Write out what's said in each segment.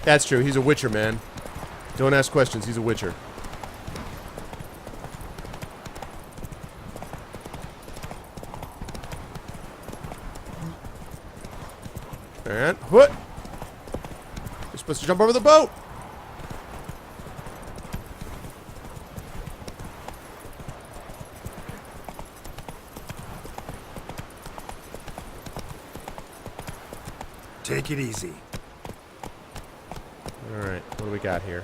That's true. He's a witcher, man. Don't ask questions. He's a witcher. And what? You're supposed to jump over the boat. Take it easy. Alright, what do we got here?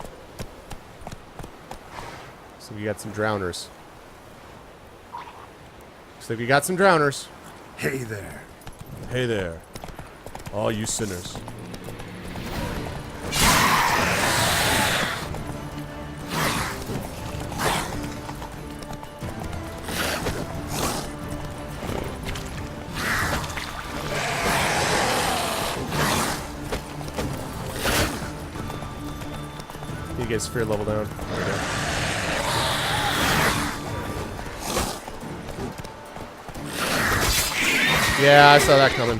So we got some drowners. Looks like we got some drowners. Hey there. Hey there, all you sinners. You get sphere level down. There we go. Yeah, I saw that coming.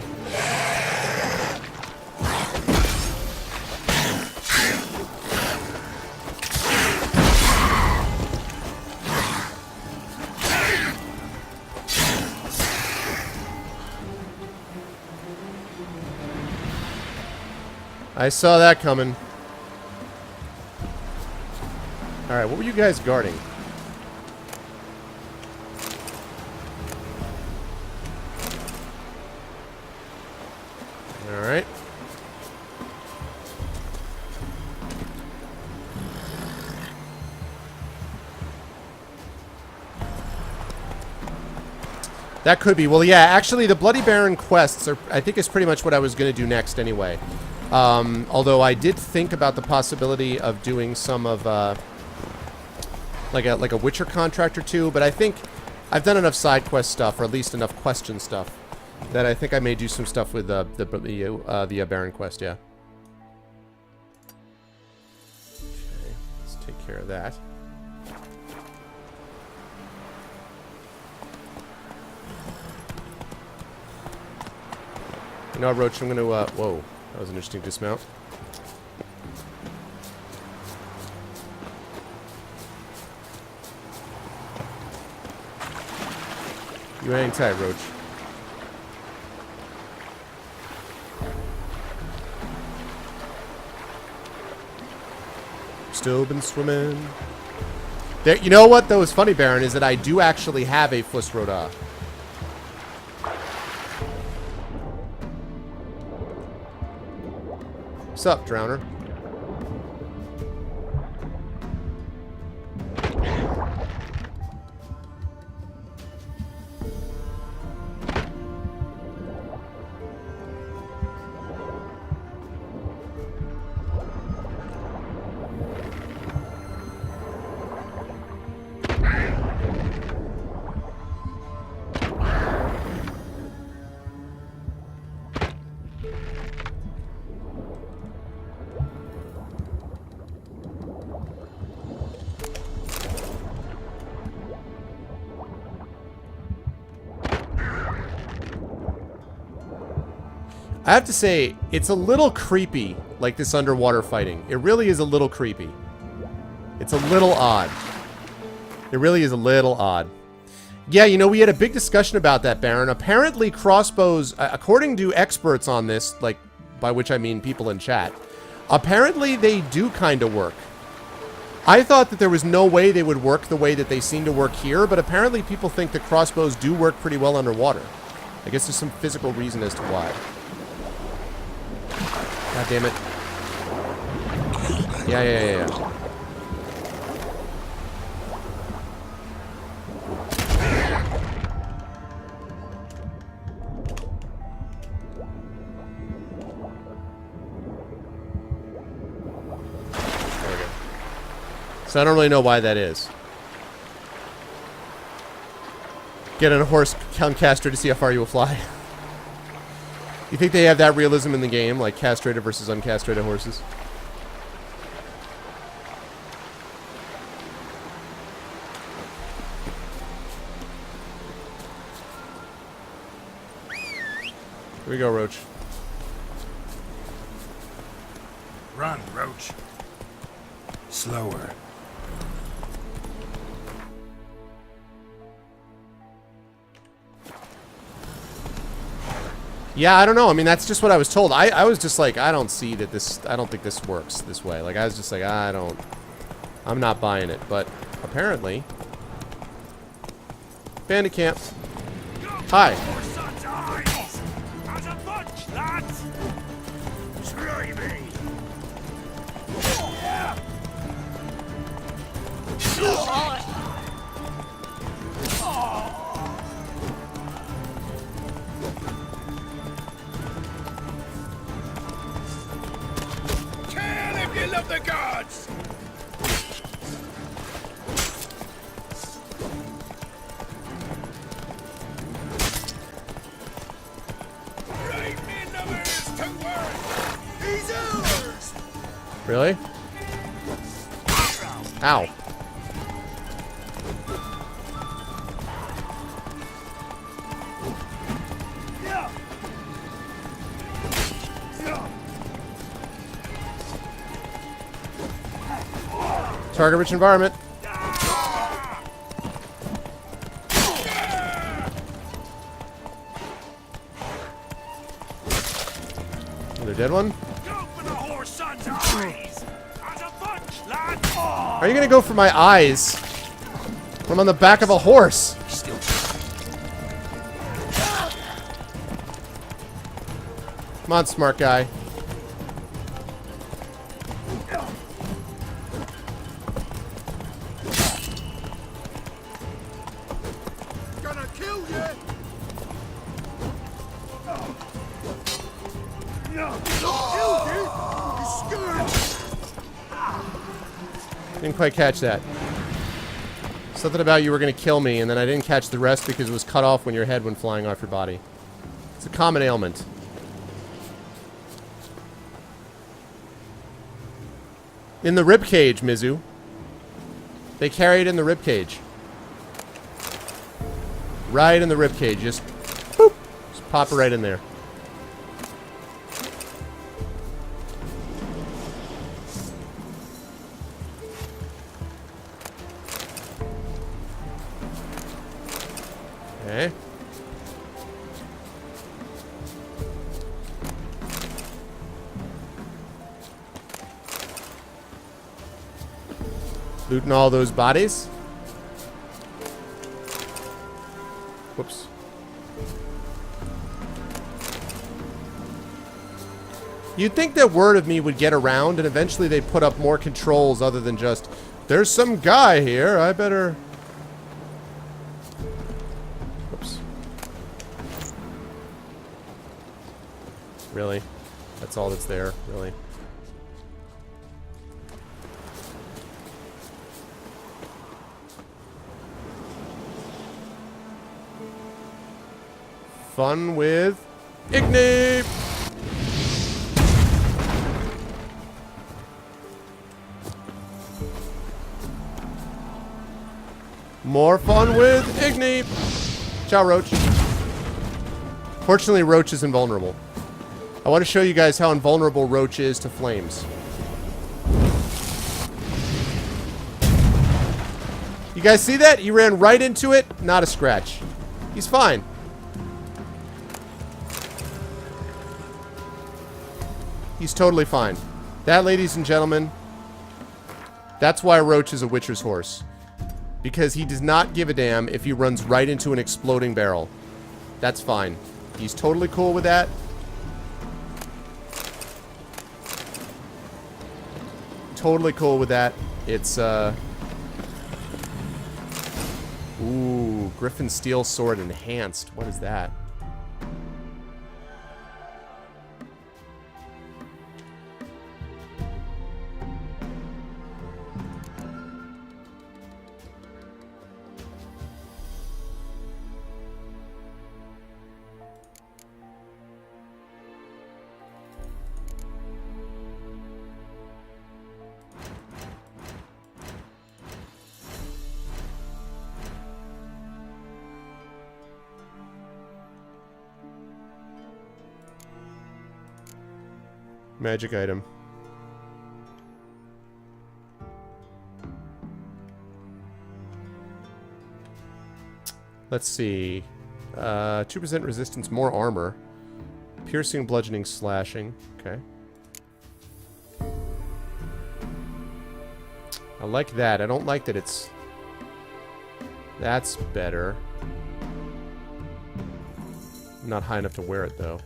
I saw that coming. Alright, what were you guys guarding? Alright. That could be. Well, yeah, actually, the Bloody Baron quests are, I think, is pretty much what I was going to do next anyway. Although I did think about the possibility of doing some of, like a Witcher contract or two, but I think I've done enough side quest stuff, or at least enough question stuff, that I think I may do some stuff with the Baron quest, yeah. Okay, let's take care of that. You know what, Roach, I'm gonna, whoa, that was an interesting dismount. You hang tight, Roach. Still been swimming. There, you know what, though, is funny, Baron, is that I do actually have a Flussroda. What's up, Drowner? I have to say, it's a little creepy, like this underwater fighting. It really is a little creepy. It's a little odd. It really is a little odd. Yeah, you know, we had a big discussion about that, Baron. Apparently, crossbows, according to experts on this, like, by which I mean people in chat, apparently they do kind of work. I thought that there was no way they would work the way that they seem to work here, but apparently people think that crossbows do work pretty well underwater. I guess there's some physical reason as to why. God damn it. Yeah. There we go. So I don't really know why that is. Get on a horse, count caster to see how far you will fly. You think they have that realism in the game, like castrated versus uncastrated horses? Here we go, Roach. Run, Roach. Slower. Yeah, I don't know. I mean, that's just what I was told. I was just like, I don't see that this... I don't think this works this way. Like, I was just like, I'm not buying it. But apparently... Bandit camp. Hi. Kill if you love the gods! Really? Ow. Target-rich environment. Another dead one. Are you gonna go for my eyes? I'm on the back of a horse. Come on, smart guy. Gonna kill you! Didn't quite catch that. Something about you were going to kill me, and then I didn't catch the rest because it was cut off when your head went flying off your body. It's a common ailment. In the ribcage, Mizu. They carry it in the ribcage. Right in the ribcage. Just, boop, just pop it right in there. Okay. Looting all those bodies. Whoops. You'd think that word of me would get around and eventually they'd put up more controls other than just, there's some guy here, I better... Whoops. Really? That's all that's there, really? Fun with Igni! More fun with Igni! Ciao, Roach. Fortunately, Roach is invulnerable. I want to show you guys how invulnerable Roach is to flames. You guys see that? He ran right into it. Not a scratch. He's fine. He's totally fine. That, ladies and gentlemen, that's why Roach is a Witcher's horse. Because he does not give a damn if he runs right into an exploding barrel. That's fine. He's totally cool with that. Totally cool with that. It's, Ooh, Griffin Steel Sword Enhanced. What is that? Magic item. Let's see. 2% resistance, more armor. Piercing, bludgeoning, slashing. Okay. I like that. I don't like that it's... That's better. Not high enough to wear it, though.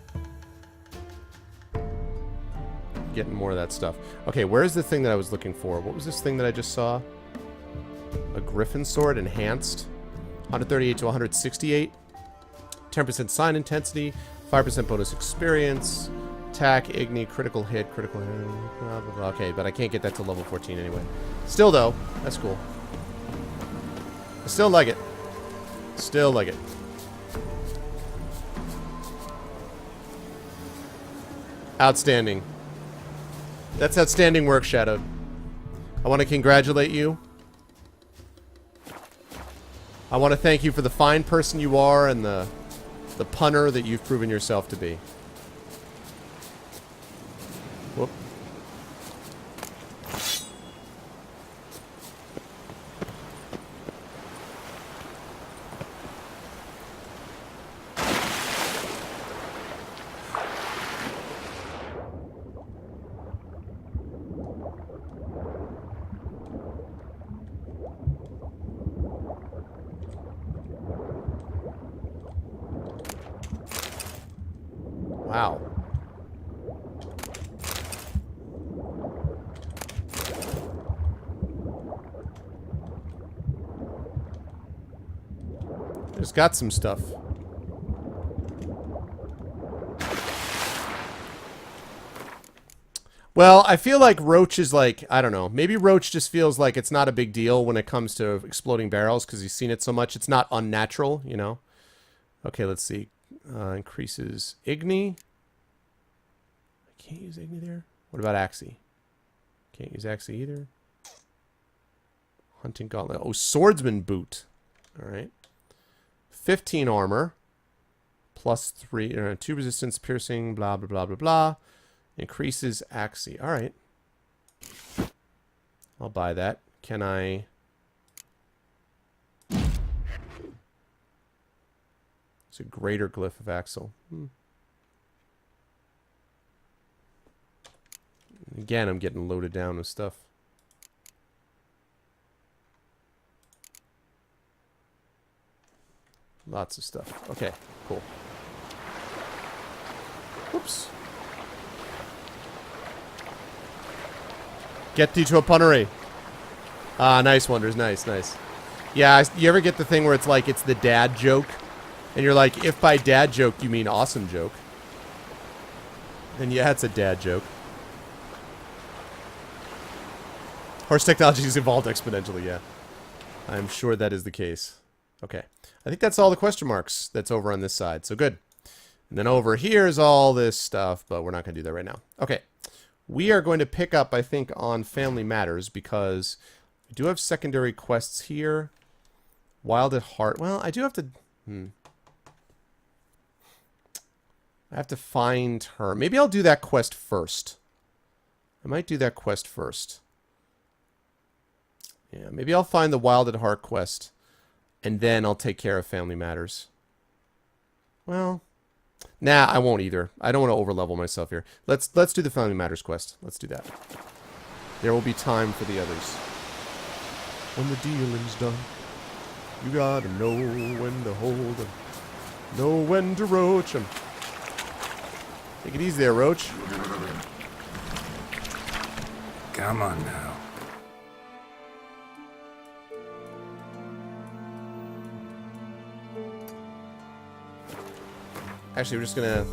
Getting more of that stuff. Okay, where's the thing that I was looking for? What was this thing that I just saw? A griffin sword, enhanced. 138 to 168. 10% sign intensity. 5% bonus experience. Attack, igni, critical hit, blah, blah, blah. Okay, but I can't get that to level 14 anyway. Still, though, that's cool. I still like it. Still like it. Outstanding. That's outstanding work, Shadow. I want to congratulate you. I want to thank you for the fine person you are and the punter that you've proven yourself to be. Whoop. Wow. Just got some stuff. Well, I feel like Roach is like, I don't know. Maybe Roach just feels like it's not a big deal when it comes to exploding barrels because he's seen it so much. It's not unnatural, you know? Okay, let's see. Increases Igni. I can't use Igni there. What about Axie? Can't use Axie either. Hunting Gauntlet. Oh, Swordsman Boot. Alright. 15 armor. Plus 3. 2 resistance, piercing, blah, blah, blah, blah, blah. Increases Axie. Alright. I'll buy that. Can I... It's a greater glyph of Axel. Again, I'm getting loaded down with stuff. Lots of stuff. Okay, cool. Whoops. Get thee to a punnery. Ah, nice, Wonders. Nice, nice. Yeah, you ever get the thing where it's like, it's the dad joke? And you're like, if by dad joke you mean awesome joke, then yeah, it's a dad joke. Horse technology has evolved exponentially, yeah. I'm sure that is the case. Okay. I think that's all the question marks that's over on this side, so good. And then over here is all this stuff, but we're not going to do that right now. Okay. We are going to pick up, I think, on Family Matters, because we do have secondary quests here. Wild at Heart. Well, I do have to... I have to find her. Maybe I'll do that quest first. I might do that quest first. Yeah, maybe I'll find the Wild at Heart quest, and then I'll take care of Family Matters. Well, nah, I won't either. I don't want to overlevel myself here. Let's do the Family Matters quest. Let's do that. There will be time for the others. When the dealing's done, you gotta know when to hold 'em, know when to roach 'em. Take it easy there, Roach. Come on now. Actually, we're just gonna...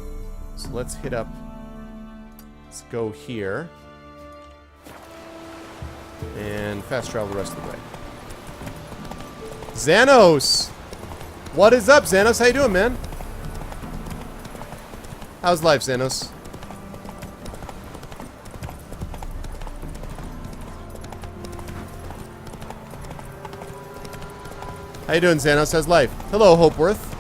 So let's hit up... Let's go here. And fast travel the rest of the way. Xanos! What is up, Xanos? How you doing, man? How's life, Xanos? How you doing, Xanos? How's life? Hello, Hopeworth.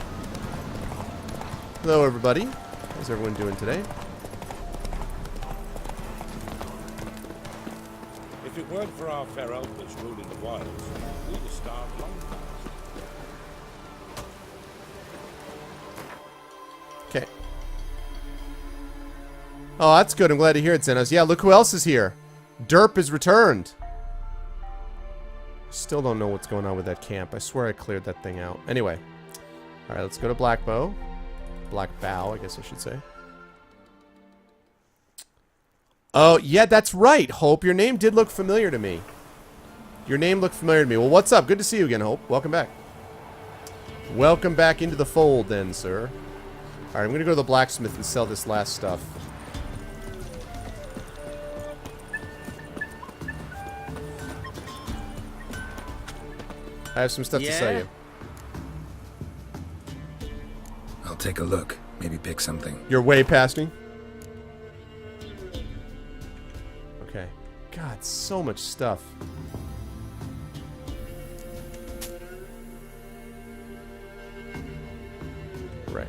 Hello, everybody. How's everyone doing today? If it weren't for our fair elders ruling the wilds, we'd have starved long past. Oh, that's good. I'm glad to hear it, Xenos. Yeah, look who else is here. Derp is returned. Still don't know what's going on with that camp. I swear I cleared that thing out. Anyway. Alright, let's go to Black Bow. Black Bow, I guess I should say. Oh, yeah, that's right, Hope. Your name did look familiar to me. Your name looked familiar to me. Well, what's up? Good to see you again, Hope. Welcome back. Welcome back into the fold, then, sir. Alright, I'm going to go to the blacksmith and sell this last stuff. I have some stuff to sell you. I'll take a look. Maybe pick something. You're way past me? Okay. God, so much stuff. Right.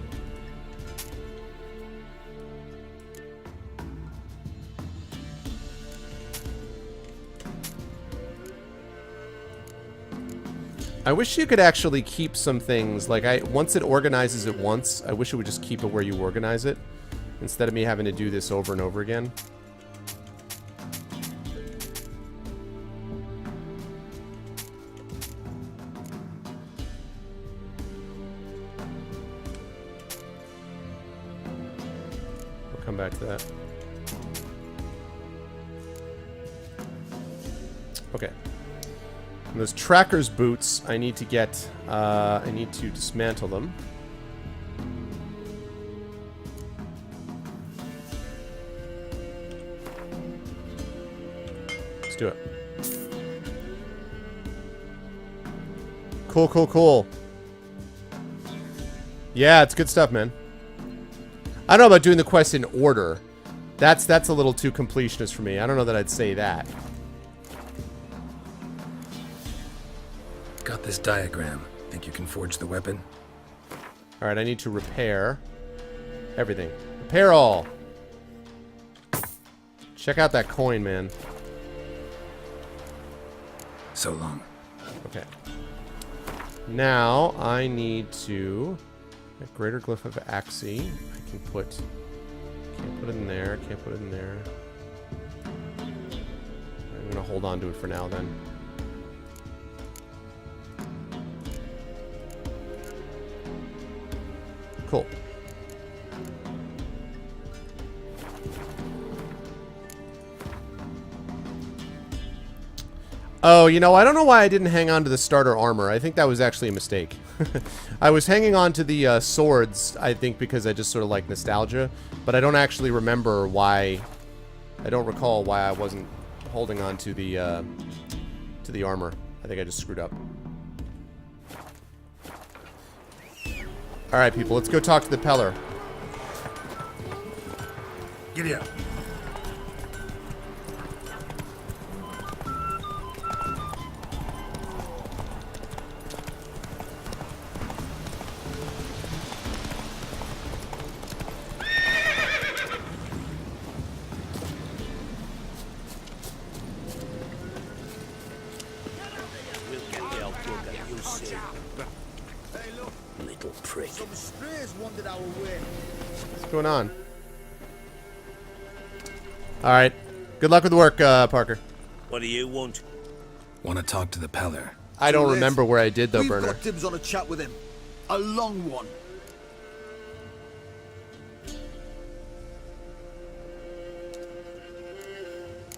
I wish you could actually keep some things, like once it organizes it once, I wish it would just keep it where you organize it, instead of me having to do this over and over again. We'll come back to that. Okay. And those tracker's boots, I need to get, I need to dismantle them. Let's do it. Cool, cool, cool. Yeah, it's good stuff, man. I don't know about doing the quest in order. That's a little too completionist for me. I don't know that I'd say that. Got this diagram. Think you can forge the weapon? Alright, I need to repair everything. Repair all! Check out that coin, man. So long. Okay. Now, I need to... A greater glyph of Axie. I can put... Can't put it in there. Can't put it in there. I'm gonna hold on to it for now, then. Cool. Oh, you know, I don't know why I didn't hang on to the starter armor. I think that was actually a mistake. I was hanging on to the swords, I think, because I just sort of like nostalgia. But I don't actually remember why... I don't recall why I wasn't holding on to the armor. I think I just screwed up. Alright, people, let's go talk to the Peller. Giddy up. We'll get the old bugger, you'll see. Little prick. Some strays wandered our way. What's going on? Alright. Good luck with the work, Parker. What do you want? Want to talk to the Peller? I don't Too late. remember where I did, though, We've Burner. got dibs on a chat with him. A long one.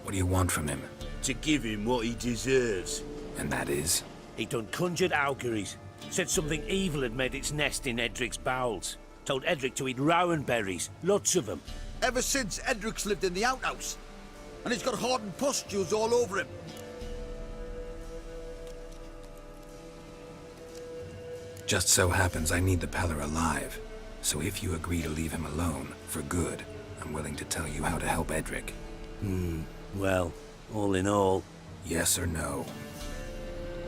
What do you want from him? To give him what he deserves. And that is? He done conjured auguries. Said something evil had made its nest in Edric's bowels. Told Edric to eat rowan berries. Lots of them. Ever since Edric's lived in the outhouse. And he's got hardened pustules all over him. Just so happens I need the Peller alive. So if you agree to leave him alone, for good, I'm willing to tell you how to help Edric. Well, all in all, Yes or no?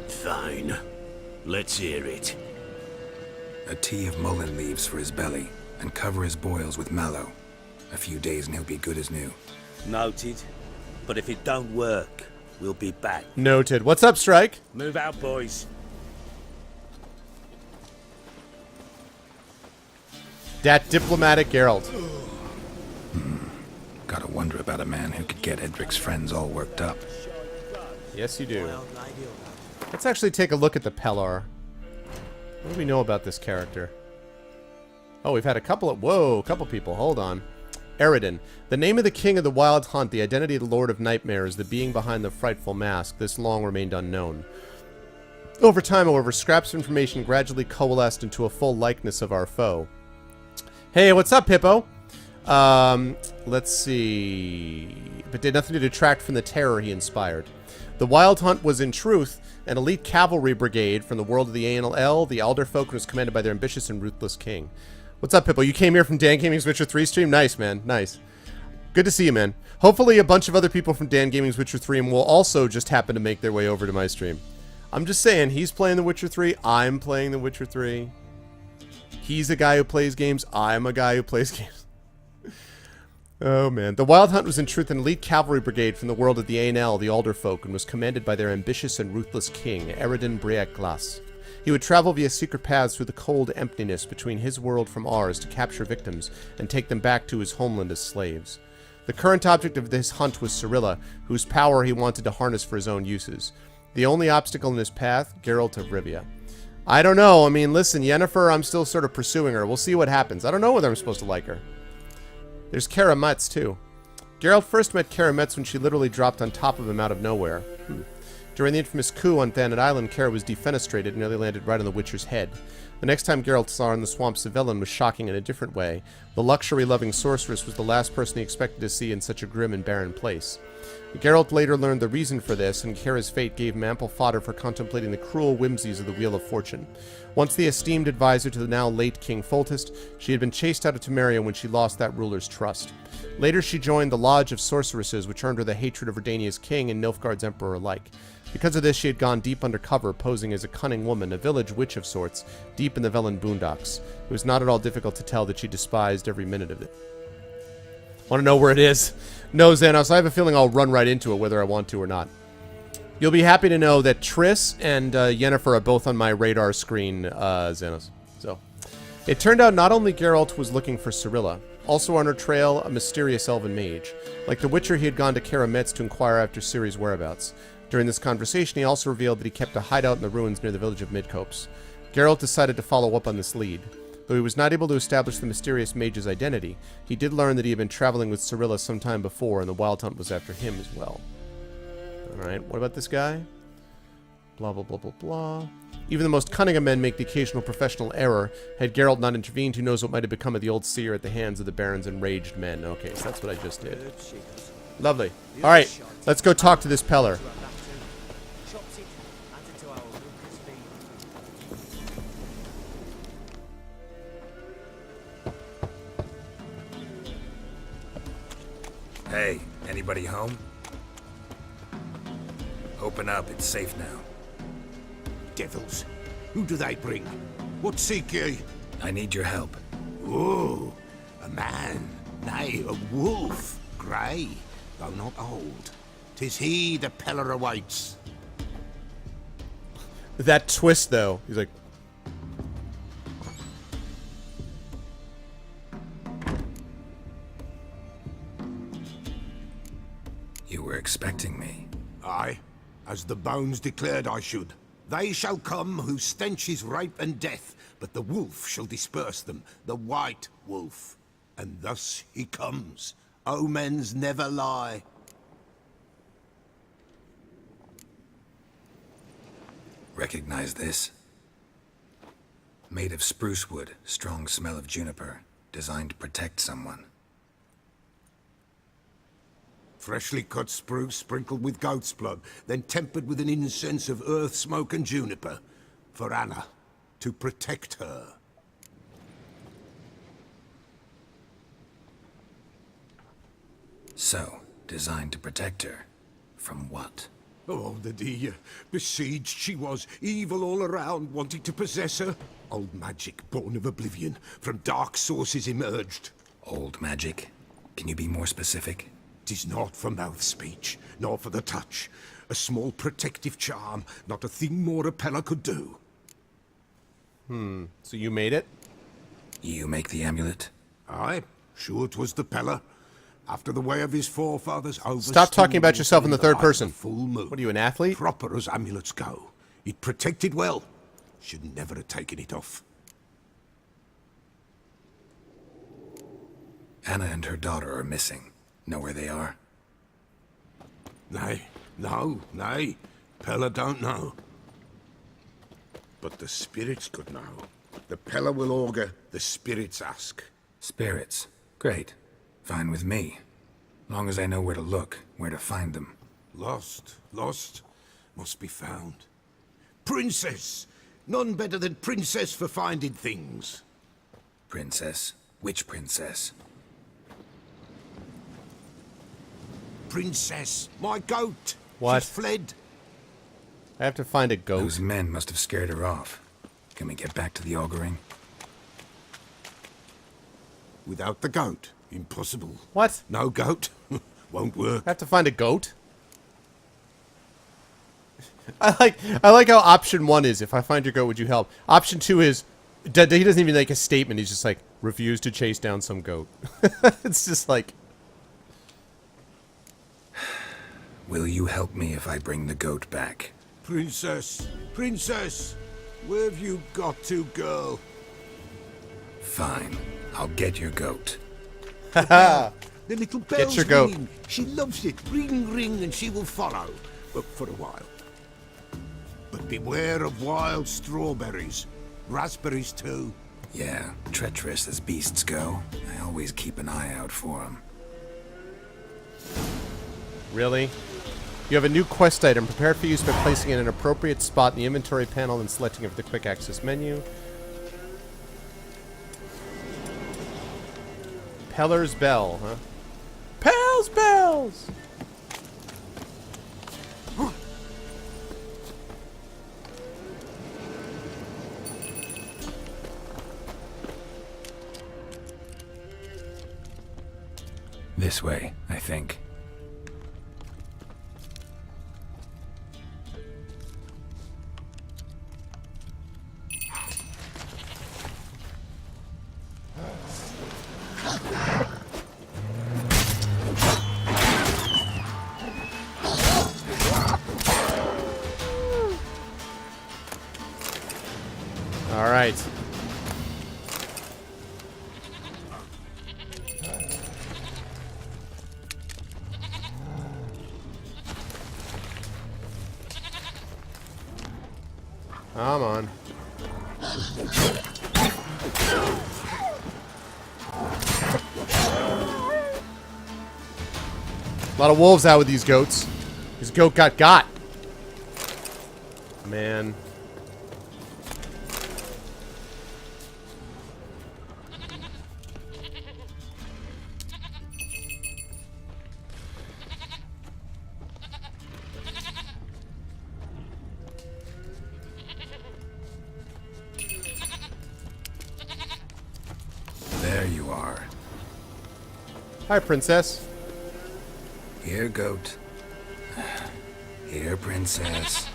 fine. Let's hear it. A tea of mullein leaves for his belly, and cover his boils with mallow. A few days and he'll be good as new. Noted. But if it don't work, we'll be back. Noted. What's up, Strike? Move out, boys. Dat diplomatic Geralt. Gotta wonder about a man who could get Edric's friends all worked up. Yes, you do. Let's actually take a look at the Pellar. What do we know about this character? Oh, we've had a couple of... Whoa, a couple people. Hold on. Eredin. The name of the king of the Wild Hunt, the identity of the Lord of Nightmares, the being behind the frightful mask, this long remained unknown. Over time, however, scraps of information gradually coalesced into a full likeness of our foe. Hey, what's up, Hippo? Let's see... But did nothing to detract from the terror he inspired. The Wild Hunt was, in truth, an elite cavalry brigade from the world of the ANL, the Alderfolk, and was commanded by their ambitious and ruthless king. What's up, Hippo? You came here from Dan Gaming's Witcher 3 stream? Nice, man. Nice. Good to see you, man. Hopefully a bunch of other people from Dan Gaming's Witcher 3 will also just happen to make their way over to my stream. I'm just saying, he's playing The Witcher 3. I'm playing The Witcher 3. He's a guy who plays games. I'm a guy who plays games. Oh, man. The Wild Hunt was in truth an elite cavalry brigade from the world of the ANL, the Alderfolk, and was commanded by their ambitious and ruthless king, Eredin Briac Glas. He would travel via secret paths through the cold emptiness between his world from ours to capture victims and take them back to his homeland as slaves. The current object of this hunt was Cirilla, whose power he wanted to harness for his own uses. The only obstacle in his path, Geralt of Rivia. I don't know. I mean, listen, Yennefer, I'm still sort of pursuing her. We'll see what happens. I don't know whether I'm supposed to like her. There's Kara Metz, too. Geralt first met Kara Metz when she literally dropped on top of him out of nowhere. During the infamous coup on Thanet Island, Kara was defenestrated and nearly landed right on the Witcher's head. The next time Geralt saw her in the swamps of Velen was shocking in a different way. The luxury-loving sorceress was the last person he expected to see in such a grim and barren place. Geralt later learned the reason for this, and Kara's fate gave him ample fodder for contemplating the cruel whimsies of the Wheel of Fortune. Once the esteemed advisor to the now late King Foltest, she had been chased out of Temeria when she lost that ruler's trust. Later she joined the Lodge of Sorceresses, which earned her the hatred of Redania's king and Nilfgaard's emperor alike. Because of this, she had gone deep undercover, posing as a cunning woman, a village witch of sorts, deep in the Velen boondocks. It was not at all difficult to tell that she despised every minute of it. Want to know where it is? No, Xanos, I have a feeling I'll run right into it, whether I want to or not. You'll be happy to know that Triss and Yennefer are both on my radar screen, Xanos. So, it turned out not only Geralt was looking for Cirilla, also on her trail, a mysterious elven mage. Like the Witcher, he had gone to Kara Metz to inquire after Ciri's whereabouts. During this conversation, he also revealed that he kept a hideout in the ruins near the village of Midcopes. Geralt decided to follow up on this lead. Though he was not able to establish the mysterious mage's identity, he did learn that he had been traveling with Cirilla some time before, and the Wild Hunt was after him as well. Alright, what about this guy? Blah, blah, blah, blah, blah. Even the most cunning of men make the occasional professional error. Had Geralt not intervened, who knows what might have become of the old seer at the hands of the Baron's enraged men. Okay, so that's what I just did. Lovely. Alright, let's go talk to this Pellar. Hey, anybody home? Open up, it's safe now. Devils. Who do they bring? What seek ye? I need your help. Oh, a man. Nay, a wolf. Grey, though not old. 'Tis he the Pellar awaits. That twist, though. He's like... You were expecting me. Aye, as the bones declared I should. They shall come whose stench is rape and death, but the wolf shall disperse them, the white wolf. And thus he comes. Omens never lie. Recognize this? Made of spruce wood, strong smell of juniper, designed to protect someone. Freshly cut spruce sprinkled with goat's blood, then tempered with an incense of earth, smoke and juniper. For Anna, to protect her. So, designed to protect her. From what? Oh, the dear. Besieged she was, evil all around, wanting to possess her. Old magic, born of oblivion, from dark sources emerged. Old magic? Can you be more specific? 'Tis not for mouth speech, nor for the touch. A small protective charm, not a thing more a Pellar could do. So you made it? You make the amulet? Aye, sure 'twas the Pellar. after the way of his forefathers. Stop talking about yourself in the third light of person. Full moon. What are you, an athlete? Proper as amulets go. It protected well. Should never have taken it off. Anna and her daughter are missing. Know where they are? Nay, nay. Pella don't know. But the spirits could know. The Pella will augur, the spirits ask. Spirits. Great. Fine with me. Long as I know where to look, where to find them. Lost, must be found. Princess! None better than Princess for finding things. Princess? Which princess? Princess, my goat! What? She's fled. I have to find a goat. Those men must have scared her off. Can we get back to the auguring? Without the goat, impossible. What? No goat, won't work. I have to find a goat? I like how option 1 is, if I find your goat, would you help? Option 2 is, he doesn't even make a statement, he's just like, refuse to chase down some goat. It's just like... Will you help me if I bring the goat back? Princess, where have you got to, girl? Fine. I'll get your goat. The little bell's your goat. ringing. She loves it. Ring, ring, and she will follow. But for a while. But beware of wild strawberries. Raspberries, too. Yeah, treacherous as beasts go. I always keep an eye out for them. Really? You have a new quest item prepared for use by placing it in an appropriate spot in the inventory panel and selecting it from the quick access menu. Peller's Bell, huh? Pell's Bells! This way, I think. All right. Come on. A lot of wolves out with these goats. This goat got. Man. There you are. Hi, princess. Here, goat. Here, princess.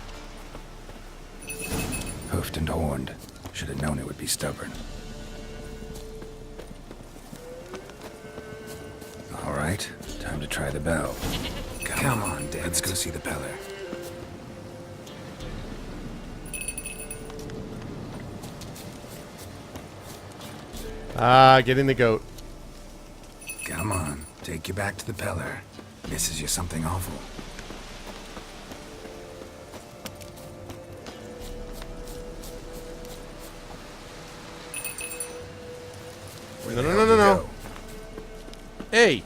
Hoofed and horned. Should have known it would be stubborn. All right, time to try the bell. Come on, Dad. Let's go see the Peller. Ah, getting the goat. Come on, take you back to the Peller. Misses you something awful. Where the hell No. did you go? Hey.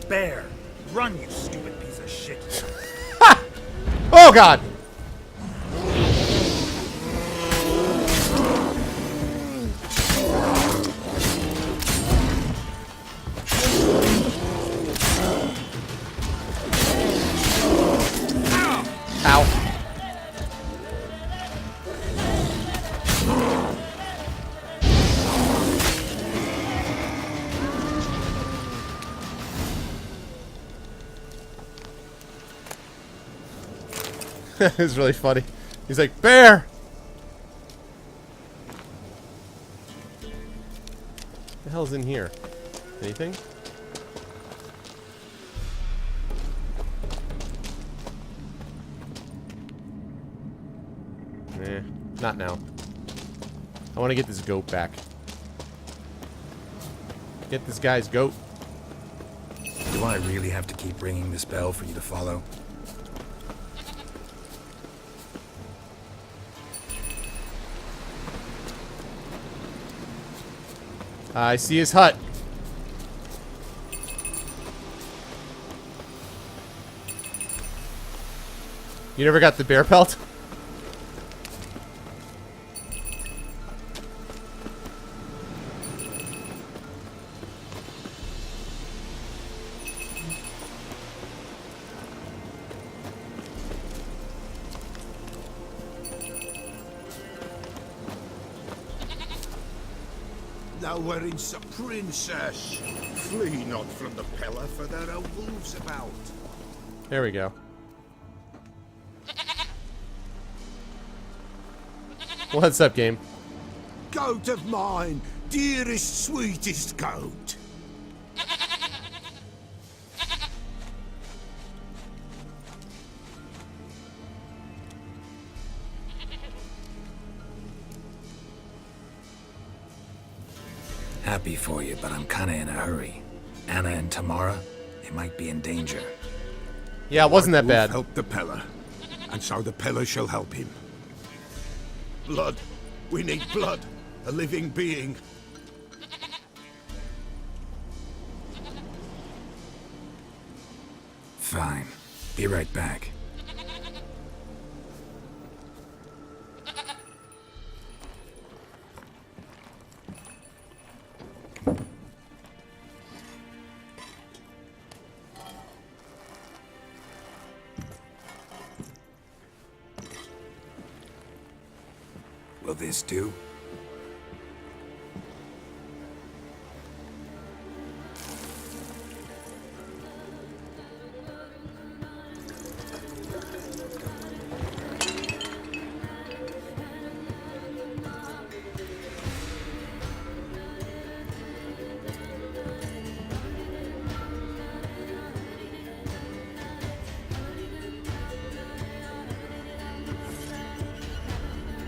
Bear! Run, you stupid piece of shit! Oh, God. Ow. It was really funny. He's like, bear! What the hell's in here? Anything? Eh, not now. I want to get this goat back. Get this guy's goat. Do I really have to keep ringing this bell for you to follow? I see his hut. You never got the bear pelt? Now we're in princess. Flee not from the pillar, for there are wolves about. There we go. What's up, game? Goat of mine, dearest, sweetest goat. Happy for you, but I'm kinda in a hurry. Anna and Tamara, they might be in danger. Yeah, it wasn't that Wolf bad. help the pillar, and so the pillar shall help him. Blood. We need blood. A living being. Fine. Be right back. Will this do?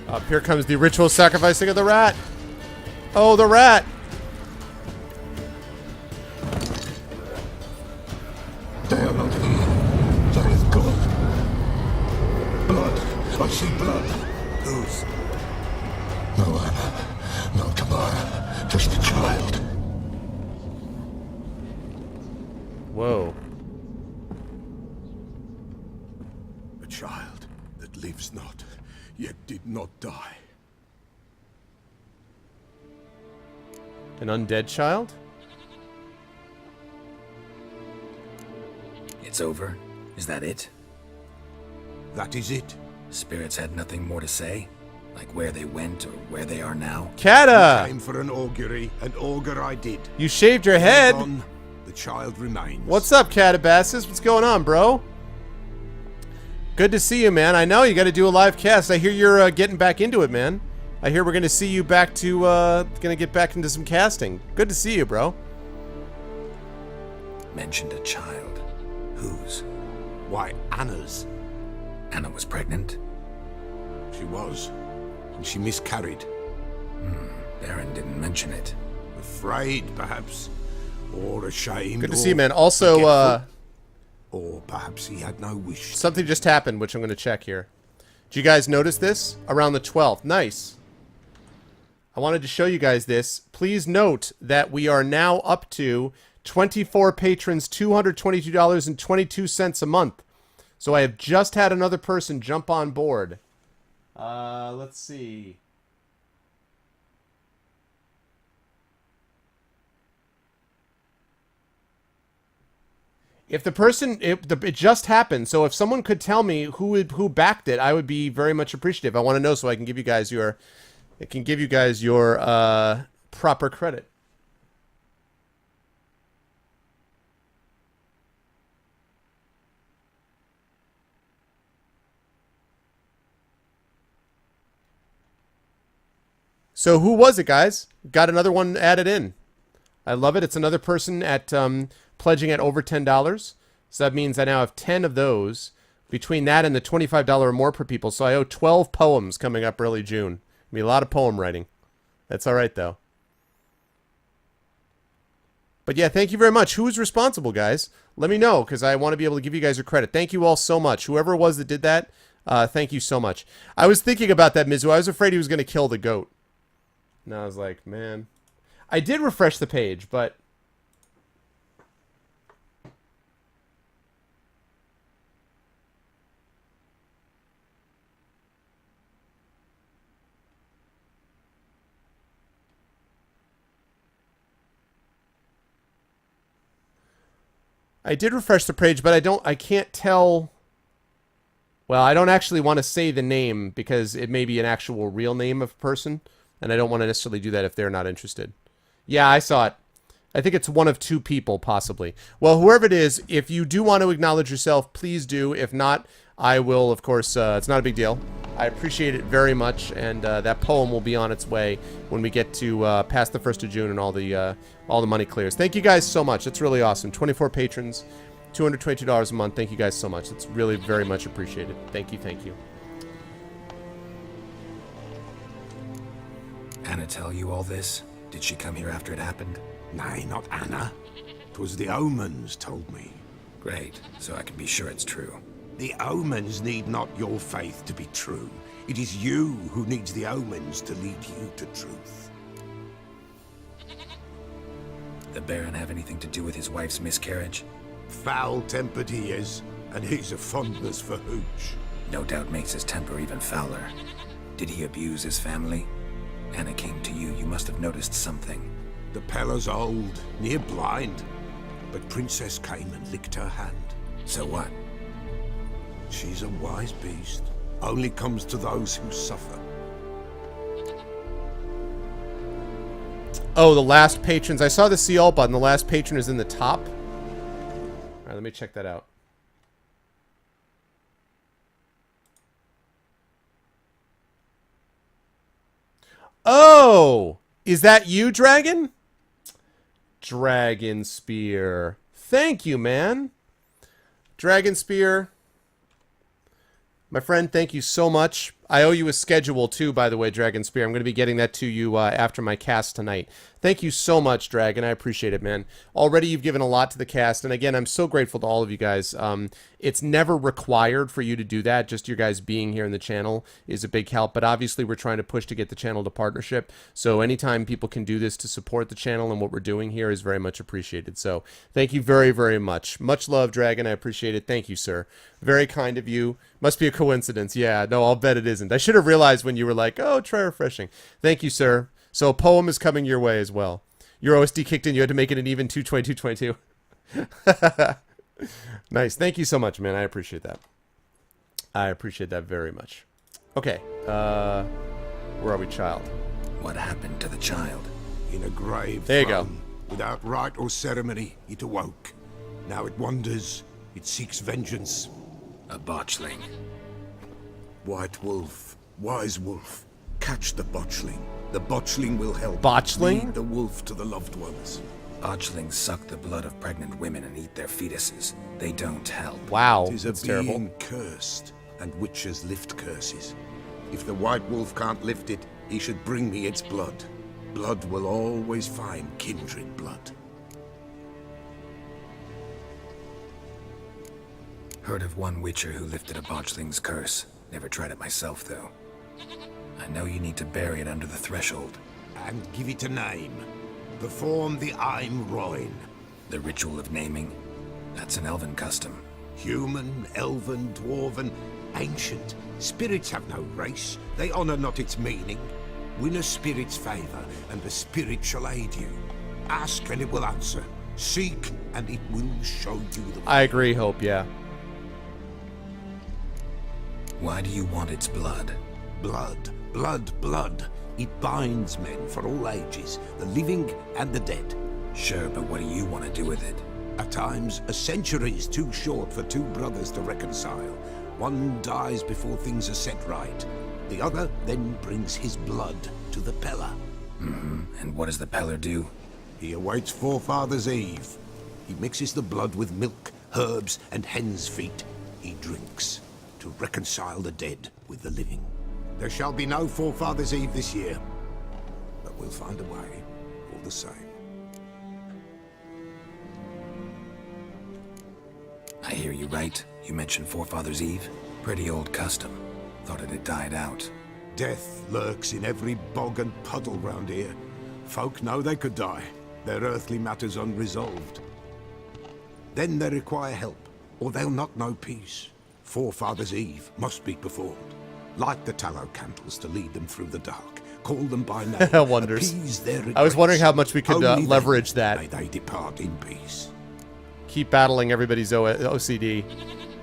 Up here comes the ritual sacrificing of the rat. Oh, the rat. They are not here. There is God. Blood. I see blood. Whose? No Anna. No Tamara. Just a child. Whoa. A child that lives not, yet did not die. An undead child? It's over? Is that it? That is it. Spirits had nothing more to say? Like where they went or where they are now? Kata! Came for an augury, and augur I did. You shaved your head. On, the child remains. What's up, Catabassus? What's going on, bro? Good to see you, man. I know you got to do a live cast. I hear you're getting back into it, man. I hear we're going to see you back to, going to get back into some casting. Good to see you, bro. Mentioned a child. Whose? Why, Anna's. Anna was pregnant? She was. And she miscarried. Baron didn't mention it. Afraid, perhaps. Or ashamed. Good to or see you, man. Also, forgetful. Or perhaps he had no wish. something just happened, which I'm going to check here. Did you guys notice this? Around the 12th. Nice. I wanted to show you guys this. Please note that we are now up to 24 patrons, $222.22 a month. So I have just had another person jump on board. Let's see. If the person, it just happened. So if someone could tell me who backed it, I would be very much appreciative. I want to know so I can give you guys your, proper credit. So who was it, guys? Got another one added in. I love it. It's another person at pledging at over $10. So that means I now have 10 of those between that and the $25 or more per people. So I owe 12 poems coming up early June. It'll be a lot of poem writing. That's all right, though. But yeah, thank you very much. Who was responsible, guys? Let me know, because I want to be able to give you guys your credit. Thank you all so much. Whoever it was that did that, thank you so much. I was thinking about that, Mizu. I was afraid he was going to kill the goat. And I was like, man. I did refresh the page, but... I did refresh the page, but I can't tell. Well, I don't actually want to say the name because it may be an actual real name of a person, and I don't want to necessarily do that if they're not interested. Yeah, I saw it. I think it's one of two people, possibly. Well, whoever it is, if you do want to acknowledge yourself, please do. If not, I will, of course, it's not a big deal. I appreciate it very much, and that poem will be on its way when we get to past the 1st of June and all the money clears. Thank you guys so much. It's really awesome. 24 patrons, $222 a month. Thank you guys so much. It's really very much appreciated. Thank you, thank you. Anna tell you all this? Did she come here after it happened? Nay, not Anna. 'Twas the omens told me. Great, so I can be sure it's true. The omens need not your faith to be true. It is you who needs the omens to lead you to truth. The Baron have anything to do with his wife's miscarriage? Foul-tempered he is, and he's a fondness for hooch. No doubt makes his temper even fouler. Did he abuse his family? Anna came to you, you must have noticed something. The Pella's old, near blind, but Princess came and licked her hand. So what? She's a wise beast. Only comes to those who suffer. Oh, the last patrons. I saw the see all button. The last patron is in the top. All right, let me check that out. Oh! Is that you, Dragon? Dragon Spear. Thank you, man. Dragon Spear. My friend, thank you so much. I owe you a schedule, too, by the way, Dragon Spear. I'm going to be getting that to you after my cast tonight. Thank you so much, Dragon. I appreciate it, man. Already you've given a lot to the cast, and again, I'm so grateful to all of you guys. It's never required for you to do that. Just your guys being here in the channel is a big help, but obviously we're trying to push to get the channel to partnership, so anytime people can do this to support the channel and what we're doing here is very much appreciated. So thank you very, very much. Much love, Dragon. I appreciate it. Thank you, sir. Very kind of you. Must be a coincidence. Yeah, no, I'll bet it isn't. I should have realized when you were like, oh, try refreshing. Thank you, sir. So a poem is coming your way as well. Your OSD kicked in. You had to make it an even 222. Nice. Thank you so much, man. I appreciate that. I appreciate that very much. Okay. Where are we, child? What happened to the child? In a grave There you go. thrown. Without rite or ceremony, it awoke. Now it wanders. It seeks vengeance. A botchling. White wolf, wise wolf, catch the botchling. The botchling will help. Botchling? Lead the wolf to the loved ones. Botchlings suck the blood of pregnant women and eat their fetuses. They don't help. Wow. 'Tis a That's being terrible. cursed, and witches lift curses. If the white wolf can't lift it, he should bring me its blood. Blood will always find kindred blood. Heard of one witcher who lifted a botchling's curse. Never tried it myself, though. I know you need to bury it under the threshold. And give it a name. Perform the Aim Roin. The ritual of naming? That's an elven custom. Human, elven, dwarven, ancient. Spirits have no race. They honor not its meaning. Win a spirit's favor, and the spirit shall aid you. Ask, and it will answer. Seek, and it will show you the way. I agree, Hope, yeah. Why do you want its blood? Blood, blood, blood. It binds men for all ages, the living and the dead. Sure, but what do you want to do with it? At times, a century is too short for two brothers to reconcile. One dies before things are set right. The other then brings his blood to the Peller. And what does the Peller do? He awaits Forefather's Eve. He mixes the blood with milk, herbs, and hen's feet. He drinks to reconcile the dead with the living. There shall be no Forefather's Eve this year, but we'll find a way all the same. I hear you right. You mentioned Forefather's Eve. Pretty old custom. Thought it had died out. Death lurks in every bog and puddle round here. Folk know they could die, their earthly matters unresolved. Then they require help, or they'll not know peace. Forefather's Eve must be performed. Light the tallow candles to lead them through the dark. Call them by name. Wonders. Appease their I was wondering how regrets. much we could Only then leverage that. may they depart in peace. Keep battling everybody's OCD.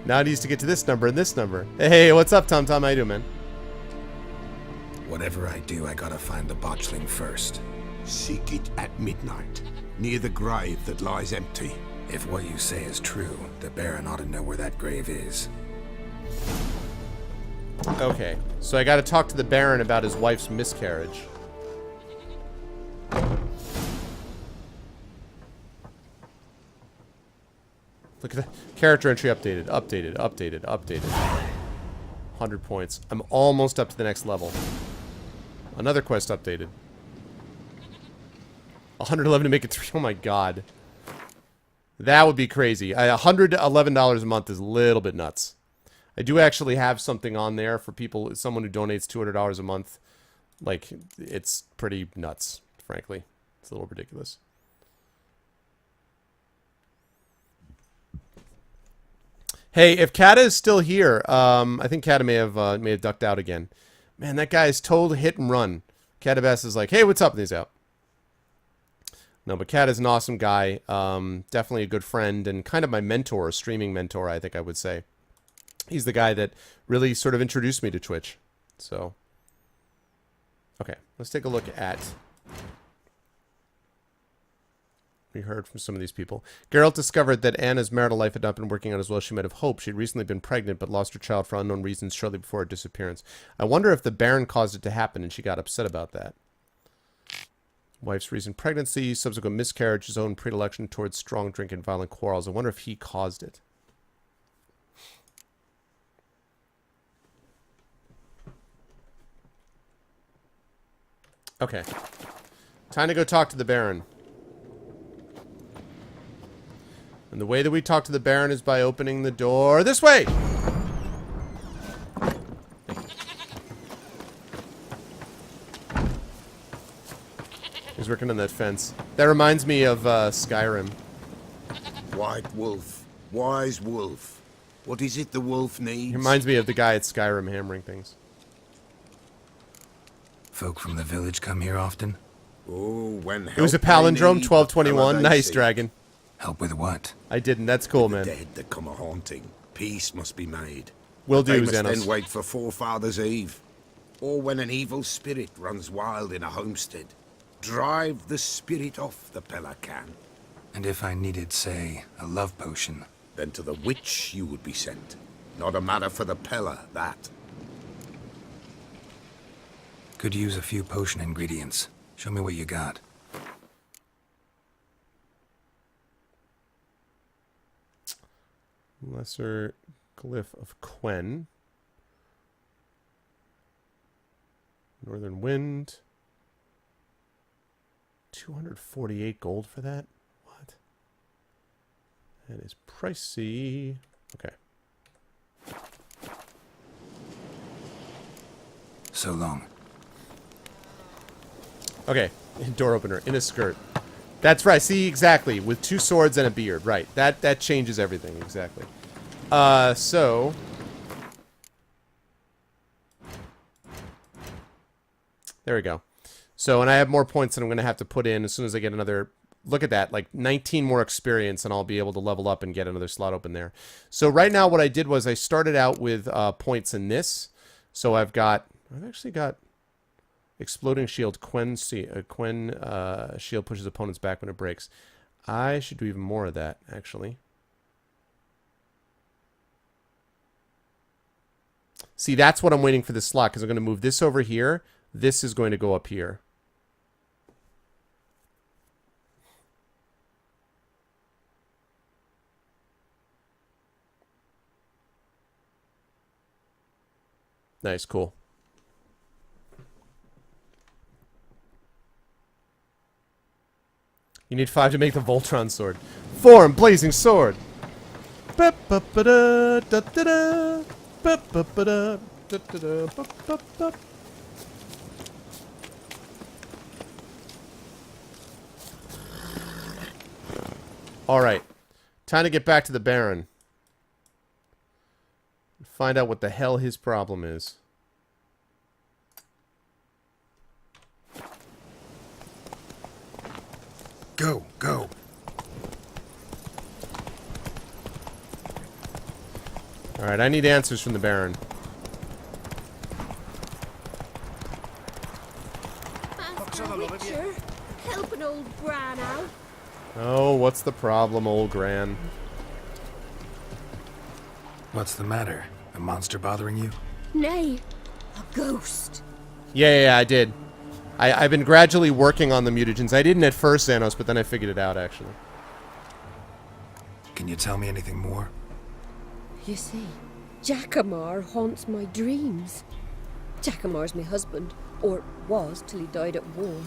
Now it needs to get to this number and this number. Hey, what's up, Tom? How you doing, man? Whatever I do, I gotta find the botchling first. Seek it at midnight, near the grave that lies empty. If what you say is true, the Baron ought to know where that grave is. Okay, so I gotta talk to the Baron about his wife's miscarriage. Look at that. Character entry updated, updated. 100 points. I'm almost up to the next level. Another quest updated. 111 to make it 3. Oh my god. That would be crazy. $111 a month is a little bit nuts. I do actually have something on there for people, someone who donates $200 a month. Like, it's pretty nuts, frankly. It's a little ridiculous. Hey, if Kata is still here, I think Kata may have ducked out again. Man, that guy is total hit and run. Kata is like, hey, what's up? And he's out. No, but Kat is an awesome guy. Definitely a good friend and kind of my mentor, a streaming mentor, I think I would say. He's the guy that really sort of introduced me to Twitch. So, okay, let's take a look at... We heard from some of these people. Geralt discovered that Anna's marital life had not been working out as well as she might have hoped. She'd recently been pregnant, but lost her child for unknown reasons shortly before her disappearance. I wonder if the Baron caused it to happen and she got upset about that. Wife's recent pregnancy, subsequent miscarriage, his own predilection towards strong drink and violent quarrels. I wonder if he caused it. Okay. Time to go talk to the Baron. And the way that we talk to the Baron is by opening the door this way! He's working on that fence. That reminds me of Skyrim. White wolf, wise wolf. What is it the wolf needs? He reminds me of the guy at Skyrim hammering things. Folk from the village come here often? Oh, when It was a help they palindrome, need, 1221. they Nice, seek. Dragon. Help with what? I didn't. That's cool, man. Dead that come a haunting. Peace must be made. Will They do, must Xenos. then wait for Forefather's Eve. Or when an evil spirit runs wild in a homestead. Drive the spirit off, the Peller can. And if I needed, say, a love potion? Then to the witch you would be sent. Not a matter for the Peller, that. Could use a few potion ingredients. Show me what you got. Lesser Glyph of Quen. Northern Wind. 248 gold for that? What? That is pricey. Okay. So long. Okay. Door opener in a skirt. That's right. See, exactly. With 2 swords and a beard. Right. That changes everything. Exactly. So... There we go. So, and I have more points that I'm going to have to put in as soon as I get another... Look at that. Like, 19 more experience, and I'll be able to level up and get another slot open there. So, right now, what I did was I started out with points in this. So, I've actually got... Exploding Shield. Quen Shield pushes opponents back when it breaks. I should do even more of that, actually. See, that's what I'm waiting for this slot, because I'm going to move this over here. This is going to go up here. Nice, cool. You need 5 to make the Voltron sword. 4 blazing sword. Ba-ba-ba-da, da-da-da, ba-ba-ba-da, da-da-da, ba-ba-ba. All right, time to get back to the Baron. Find out what the hell his problem is. Go, go. Alright, I need answers from the Baron. Master Witcher, help an old Bran out. Oh, what's the problem, old Gran? What's the matter? A monster bothering you? Nay, a ghost. Yeah, I did. I've been gradually working on the mutagens. I didn't at first, Xanos, but then I figured it out, actually. Can you tell me anything more? You see, Jackamar haunts my dreams. Jackamar's my husband, or was till he died at war.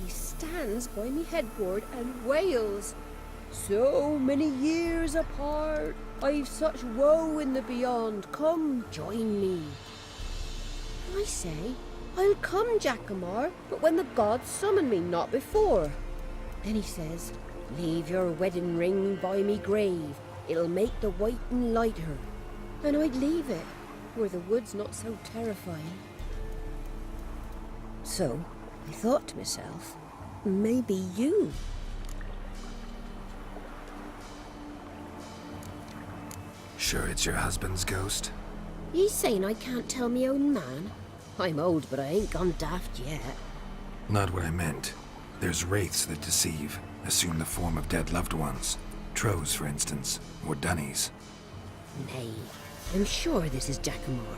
He stands by me headboard and wails. So many years apart, I've such woe in the beyond. Come, join me. I say, I'll come, Jackamar, but when the gods summon me, not before. Then he says, leave your wedding ring by me grave. It'll make the whiting lighter. And I'd leave it, where the wood's not so terrifying. So, I thought to myself, maybe you. Sure it's your husband's ghost? He's saying I can't tell me own man. I'm old, but I ain't gone daft yet. Not what I meant. There's wraiths that deceive, assume the form of dead loved ones. Trows, for instance, or dunnies. Nay, I'm sure this is Jackamar.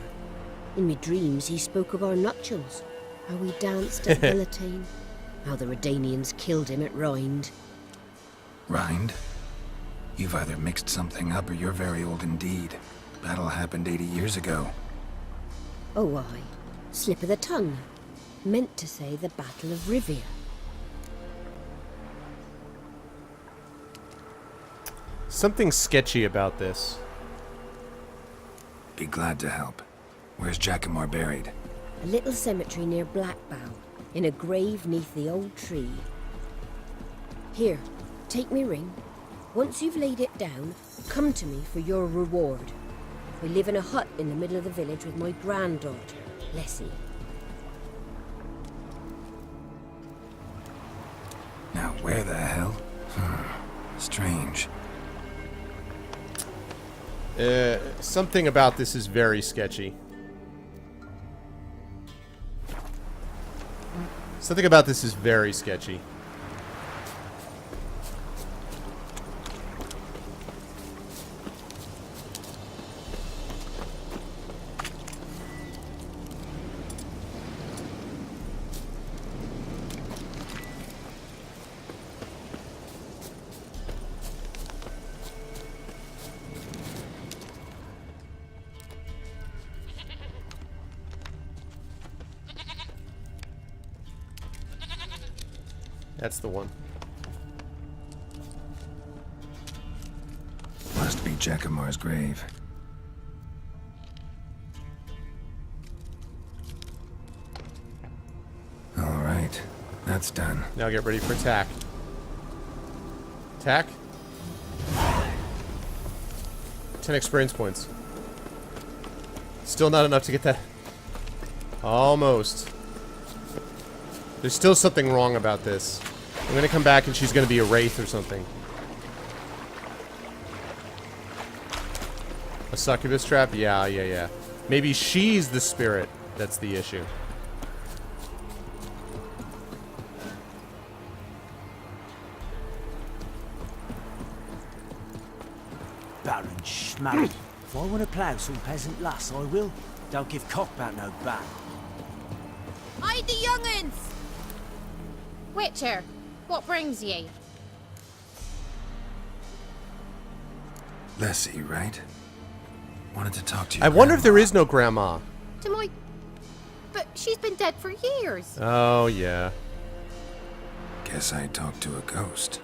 In me dreams he spoke of our nuptials, how we danced at Bellatane, how the Redanians killed him at Rind. Rind? You've either mixed something up or you're very old indeed. Battle happened 80 years ago. Oh, aye. Slip of the tongue. Meant to say the Battle of Rivia. Something sketchy about this. Be glad to help. Where's Jackamar buried? A little cemetery near Blackbough, in a grave neath the old tree. Here, take me ring. Once you've laid it down, come to me for your reward. I live in a hut in the middle of the village with my granddaughter, Lessie. Now where the hell? Strange. Something about this is very sketchy. Something about this is very sketchy. That's the one. Must be Jackamar's grave. All right, that's done. Now get ready for attack. Attack. 10 experience points. Still not enough to get that. Almost. There's still something wrong about this. I'm gonna come back and she's gonna be a wraith or something. A succubus trap? Yeah. Maybe she's the spirit that's the issue. Baron Schmarry. If I want to plough some peasant lass, I will. Don't give cock about no bat. Hide the young'uns! Witcher, what brings ye? Lessie, right? Wanted to talk to you. I wonder if there is no grandma. To my... But she's been dead for years. Oh, yeah. Guess I talked to a ghost.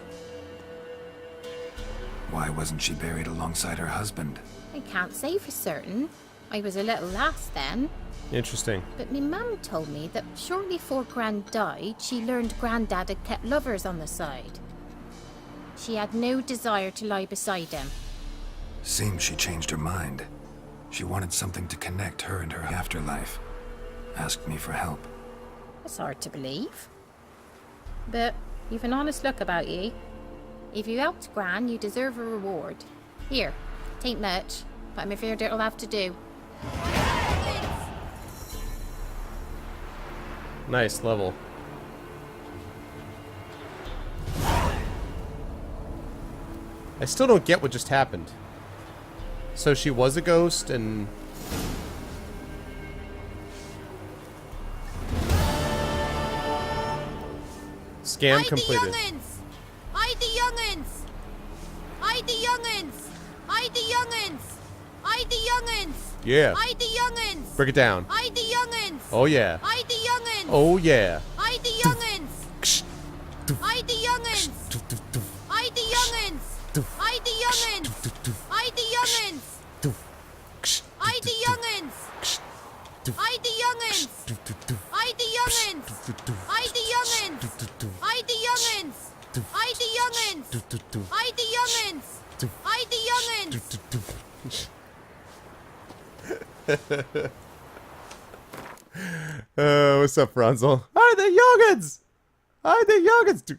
Why wasn't she buried alongside her husband? I can't say for certain. I was a little lass then. Interesting. But my mum told me that shortly before Gran died, she learned Grandad had kept lovers on the side. She had no desire to lie beside him. Seems she changed her mind. She wanted something to connect her and her afterlife. Asked me for help. It's hard to believe. But you've an honest look about ye. If you helped Gran, you deserve a reward. Here, tain't much, but I'm afraid it'll have to do. Nice level. I still don't get what just happened. So she was a ghost and... Scam completed. Hide the young'uns! Hide the young'uns! Hide the young'uns! Hide the young'uns! Yeah. Hide the young'uns! Break it down. Hide the young'uns! Oh yeah. Hide the young'uns! Oh yeah. Hide the young'uns! Hide the young'uns! Hide the young'uns! Hide the young'uns! Hide the young'uns! Hide the young'uns! Hide the young'uns! Hide the young'uns! Hide the young'uns! Hide the young'uns! Hide the young'uns! Hide the young'uns! Hide the young'uns! What's up, Franzel? Hi, the youngins! Hi, the youngins!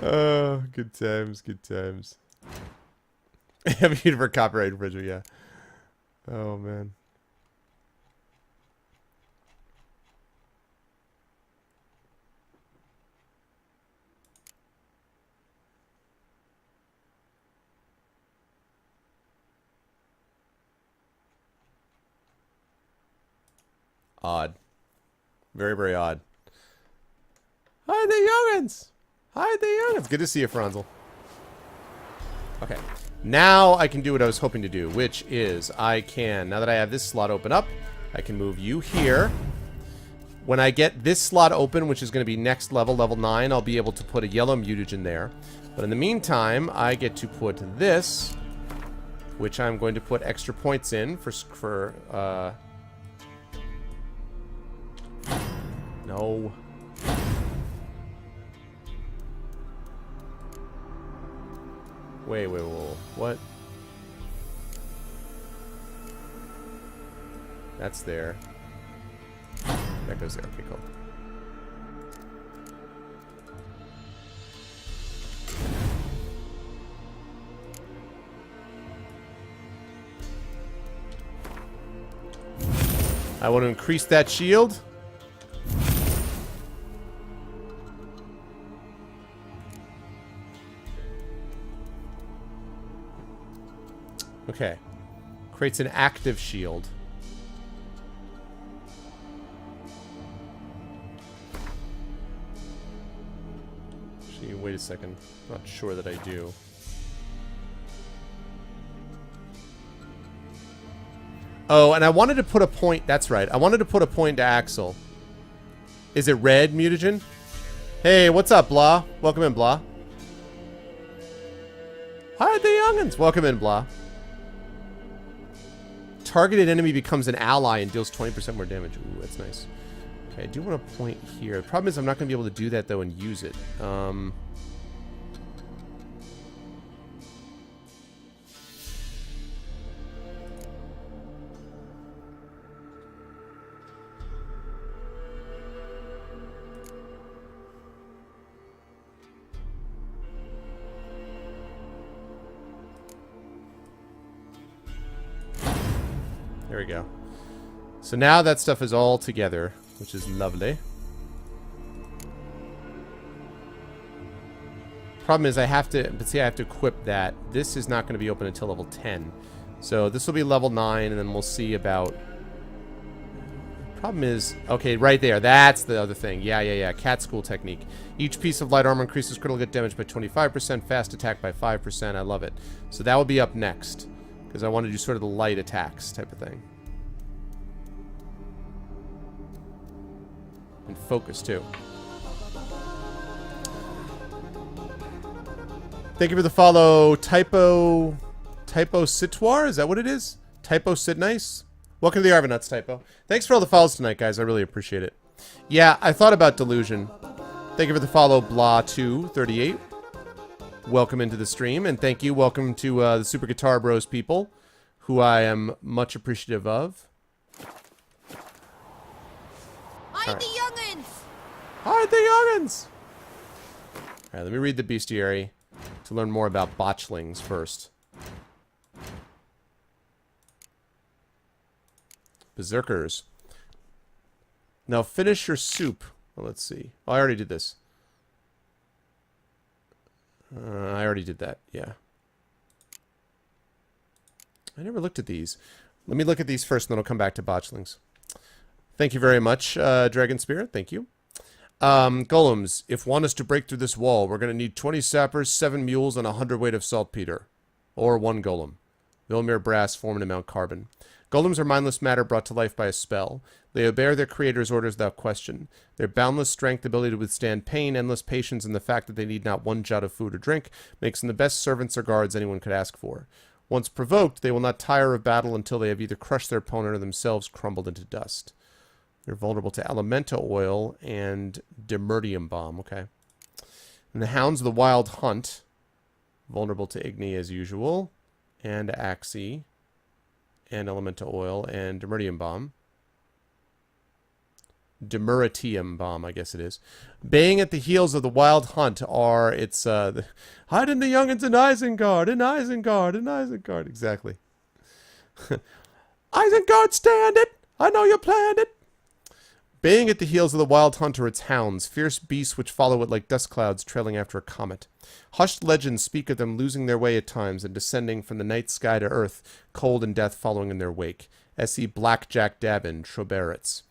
Oh, good times, good times. I'm here for copyright infringement, yeah. Oh, man. Odd. Very, very odd. Hi, the youngins! Hi, the youngins! Good to see you, Franzel. Okay. Now I can do what I was hoping to do, which is I can, now that I have this slot open up, I can move you here. When I get this slot open, which is going to be next level, level 9, I'll be able to put a yellow mutagen there. But in the meantime, I get to put this, which I'm going to put extra points in for no. Wait, what? That's there. That goes there. Okay, cool. I want to increase that shield. Okay. Creates an active shield. Actually, wait a second. Not sure that I do. Oh, and I wanted to put a point. That's right. I wanted to put a point to Axel. Is it red, mutagen? Hey, what's up, Blah? Welcome in, Blah. Hi, the youngins. Welcome in, Blah. Targeted enemy becomes an ally and deals 20% more damage. Ooh, that's nice. Okay, I do want to point here. The problem is I'm not going to be able to do that, though, and use it. There we go. So now that stuff is all together, which is lovely. Problem is I have to, but see, I have to equip that. This is not going to be open until level 10. So this will be level 9, and then we'll see about... Problem is, okay, right there. That's the other thing. Yeah. Cat school technique. Each piece of light armor increases critical hit damage by 25%, fast attack by 5%. I love it. So that will be up next, because I want to do sort of the light attacks type of thing. And focus, too. Thank you for the follow, Typo Sitwar. Is that what it is? Typo Sit Nice. Welcome to the Arvanuts, Typo. Thanks for all the follows tonight, guys. I really appreciate it. Yeah, I thought about Delusion. Thank you for the follow, Blah238. Welcome into the stream, and thank you. Welcome to the Super Guitar Bros people, who I am much appreciative of. Hide the young'uns! Hide the young'uns! Alright, let me read the bestiary to learn more about botchlings first. Berserkers. Now finish your soup. Well, let's see. Oh, I already did this. I already did that, yeah. I never looked at these. Let me look at these first, and then I'll come back to botchlings. Thank you very much, Dragon Spirit. Thank you. Golems, if one is to break through this wall, we're going to need 20 sappers, 7 mules, and 100 weight of saltpeter. Or 1 golem. Vilmir brass formed to mount carbon. Golems are mindless matter brought to life by a spell. They obey their creator's orders without question. Their boundless strength, ability to withstand pain, endless patience, and the fact that they need not one jot of food or drink makes them the best servants or guards anyone could ask for. Once provoked, they will not tire of battle until they have either crushed their opponent or themselves crumbled into dust. They're vulnerable to Elementa Oil and Demerdium Bomb. Okay. And the Hounds of the Wild Hunt. Vulnerable to Igni as usual. And Axii. And Elementa Oil and Demerdium Bomb. Demeritium Bomb, I guess it is. Baying at the heels of the Wild Hunt are hide in the young'uns in Isengard, in Isengard, in Isengard. Exactly. Isengard, stand it! I know you planned it! Baying at the heels of the Wild Hunt are its hounds, fierce beasts which follow it like dust clouds trailing after a comet. Hushed legends speak of them losing their way at times and descending from the night sky to earth, cold and death following in their wake. S.E. Blackjack Davin, Troberits.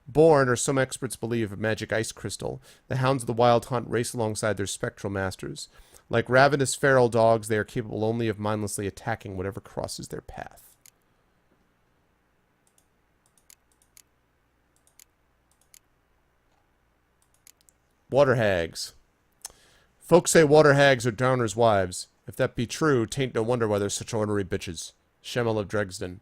Born, or some experts believe, of magic ice crystal, the hounds of the Wild Hunt race alongside their spectral masters. Like ravenous feral dogs, they are capable only of mindlessly attacking whatever crosses their path. Water hags. Folks say water hags are drowners' wives. If that be true, tain't no wonder why they're such ornery bitches. Schemmel of Dresden.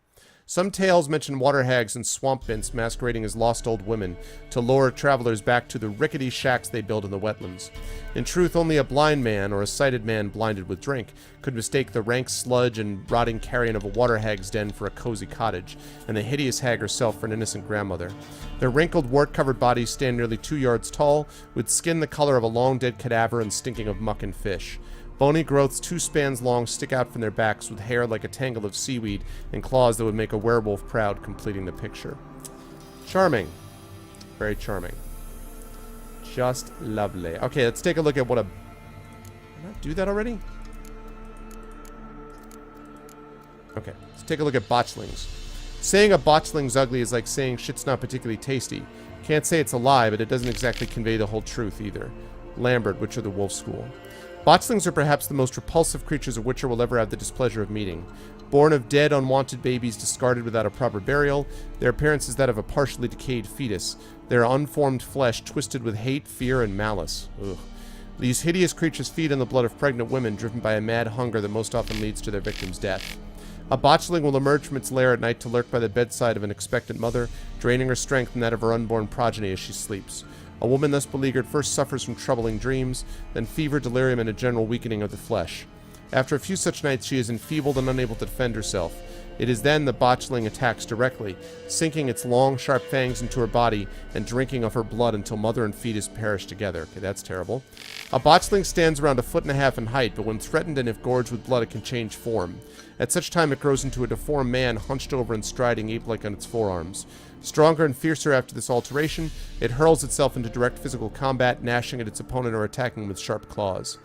Some tales mention water hags and swamp bints masquerading as lost old women to lure travelers back to the rickety shacks they build in the wetlands. In truth, only a blind man, or a sighted man blinded with drink, could mistake the rank sludge and rotting carrion of a water hag's den for a cozy cottage, and the hideous hag herself for an innocent grandmother. Their wrinkled, wart-covered bodies stand nearly 2 yards tall, with skin the color of a long-dead cadaver and stinking of muck and fish. Bony growths 2 spans long stick out from their backs with hair like a tangle of seaweed and claws that would make a werewolf proud, completing the picture. Charming. Very charming. Just lovely. Okay, let's take a look at what a... Did I not do that already? Okay, let's take a look at botchlings. Saying a botchling's ugly is like saying shit's not particularly tasty. Can't say it's a lie, but it doesn't exactly convey the whole truth either. Lambert, Witcher the Wolf School. Botchlings are perhaps the most repulsive creatures a Witcher will ever have the displeasure of meeting. Born of dead, unwanted babies discarded without a proper burial, their appearance is that of a partially decayed fetus. Their unformed flesh twisted with hate, fear, and malice. Ugh. These hideous creatures feed on the blood of pregnant women, driven by a mad hunger that most often leads to their victim's death. A botchling will emerge from its lair at night to lurk by the bedside of an expectant mother, draining her strength and that of her unborn progeny as she sleeps. A woman thus beleaguered first suffers from troubling dreams, then fever, delirium, and a general weakening of the flesh. After a few such nights, she is enfeebled and unable to defend herself. It is then the botchling attacks directly, sinking its long, sharp fangs into her body and drinking of her blood until mother and fetus perish together. Okay, that's terrible. A botchling stands around 1.5 feet in height, but when threatened and if gorged with blood, it can change form. At such time, it grows into a deformed man, hunched over and striding ape-like on its forearms. Stronger and fiercer after this alteration, it hurls itself into direct physical combat, gnashing at its opponent or attacking with sharp claws.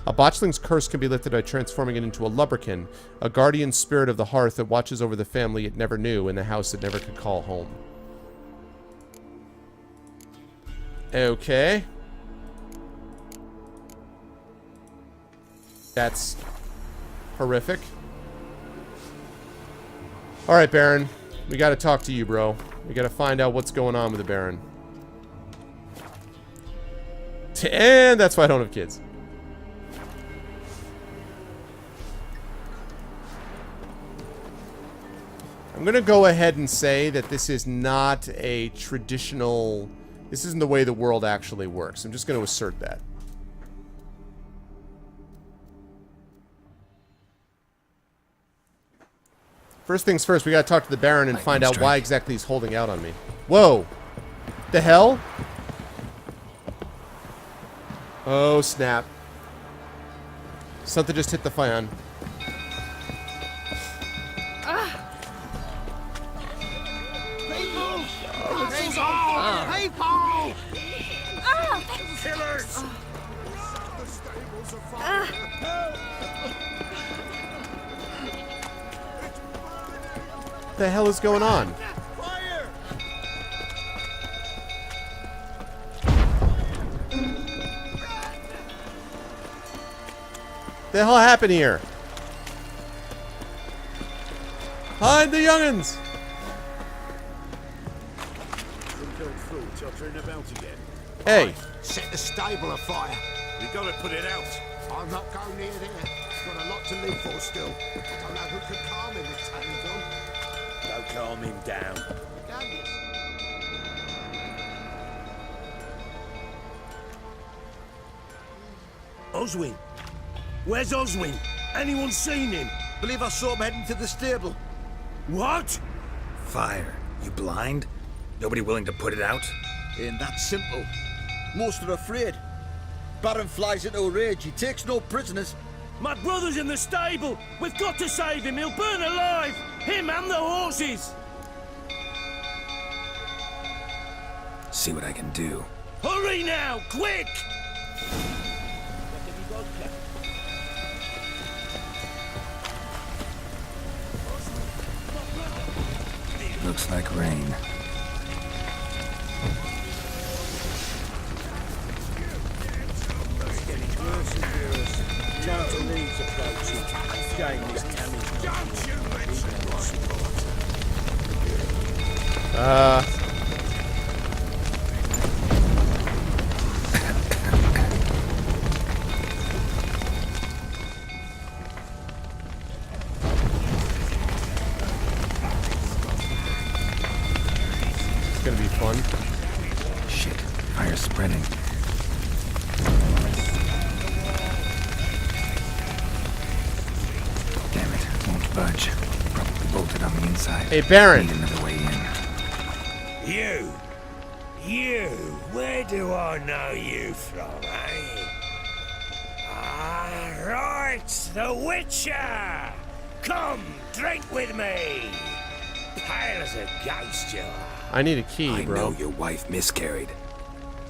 A botchling's curse can be lifted by transforming it into a lubberkin, a guardian spirit of the hearth that watches over the family it never knew in the house it never could call home. Okay. That's horrific. Alright, Baron. We gotta talk to you, bro. We gotta find out what's going on with the Baron. And that's why I don't have kids. I'm gonna go ahead and say that this is not a traditional... This isn't the way the world actually works. I'm just gonna assert that. First things first, we gotta talk to the Baron and find out why exactly he's holding out on me. Whoa! The hell? Oh, snap. Something just hit the fan. Killers! What the hell is going on? The hell happened here? Hide the young'uns! Hey! Set the stable afire. We gotta put it out. I'll not go near there. It's got a lot to live for still. I don't know who could calm him with Tannington. Don't calm him down. Oswin? Where's Oswin? Anyone seen him? Believe I saw him heading to the stable. What? Fire. You blind? Nobody willing to put it out? Ain't that simple. Most are afraid. Baron flies into a rage. He takes no prisoners. My brother's in the stable. We've got to save him. He'll burn alive. Him and the horses. See what I can do. Hurry now, quick! Looks like rain. Time to leave's approaching. Game is coming. It's gonna be fun. Shit. Fire's spreading. Damn it. Won't budge. Probably bolted on the inside. Hey, Baron. Need another way in. You, where do I know you from, eh? Ah, right, the Witcher! Come, drink with me! Pale as a ghost you are. I need a key, I bro. know your wife miscarried.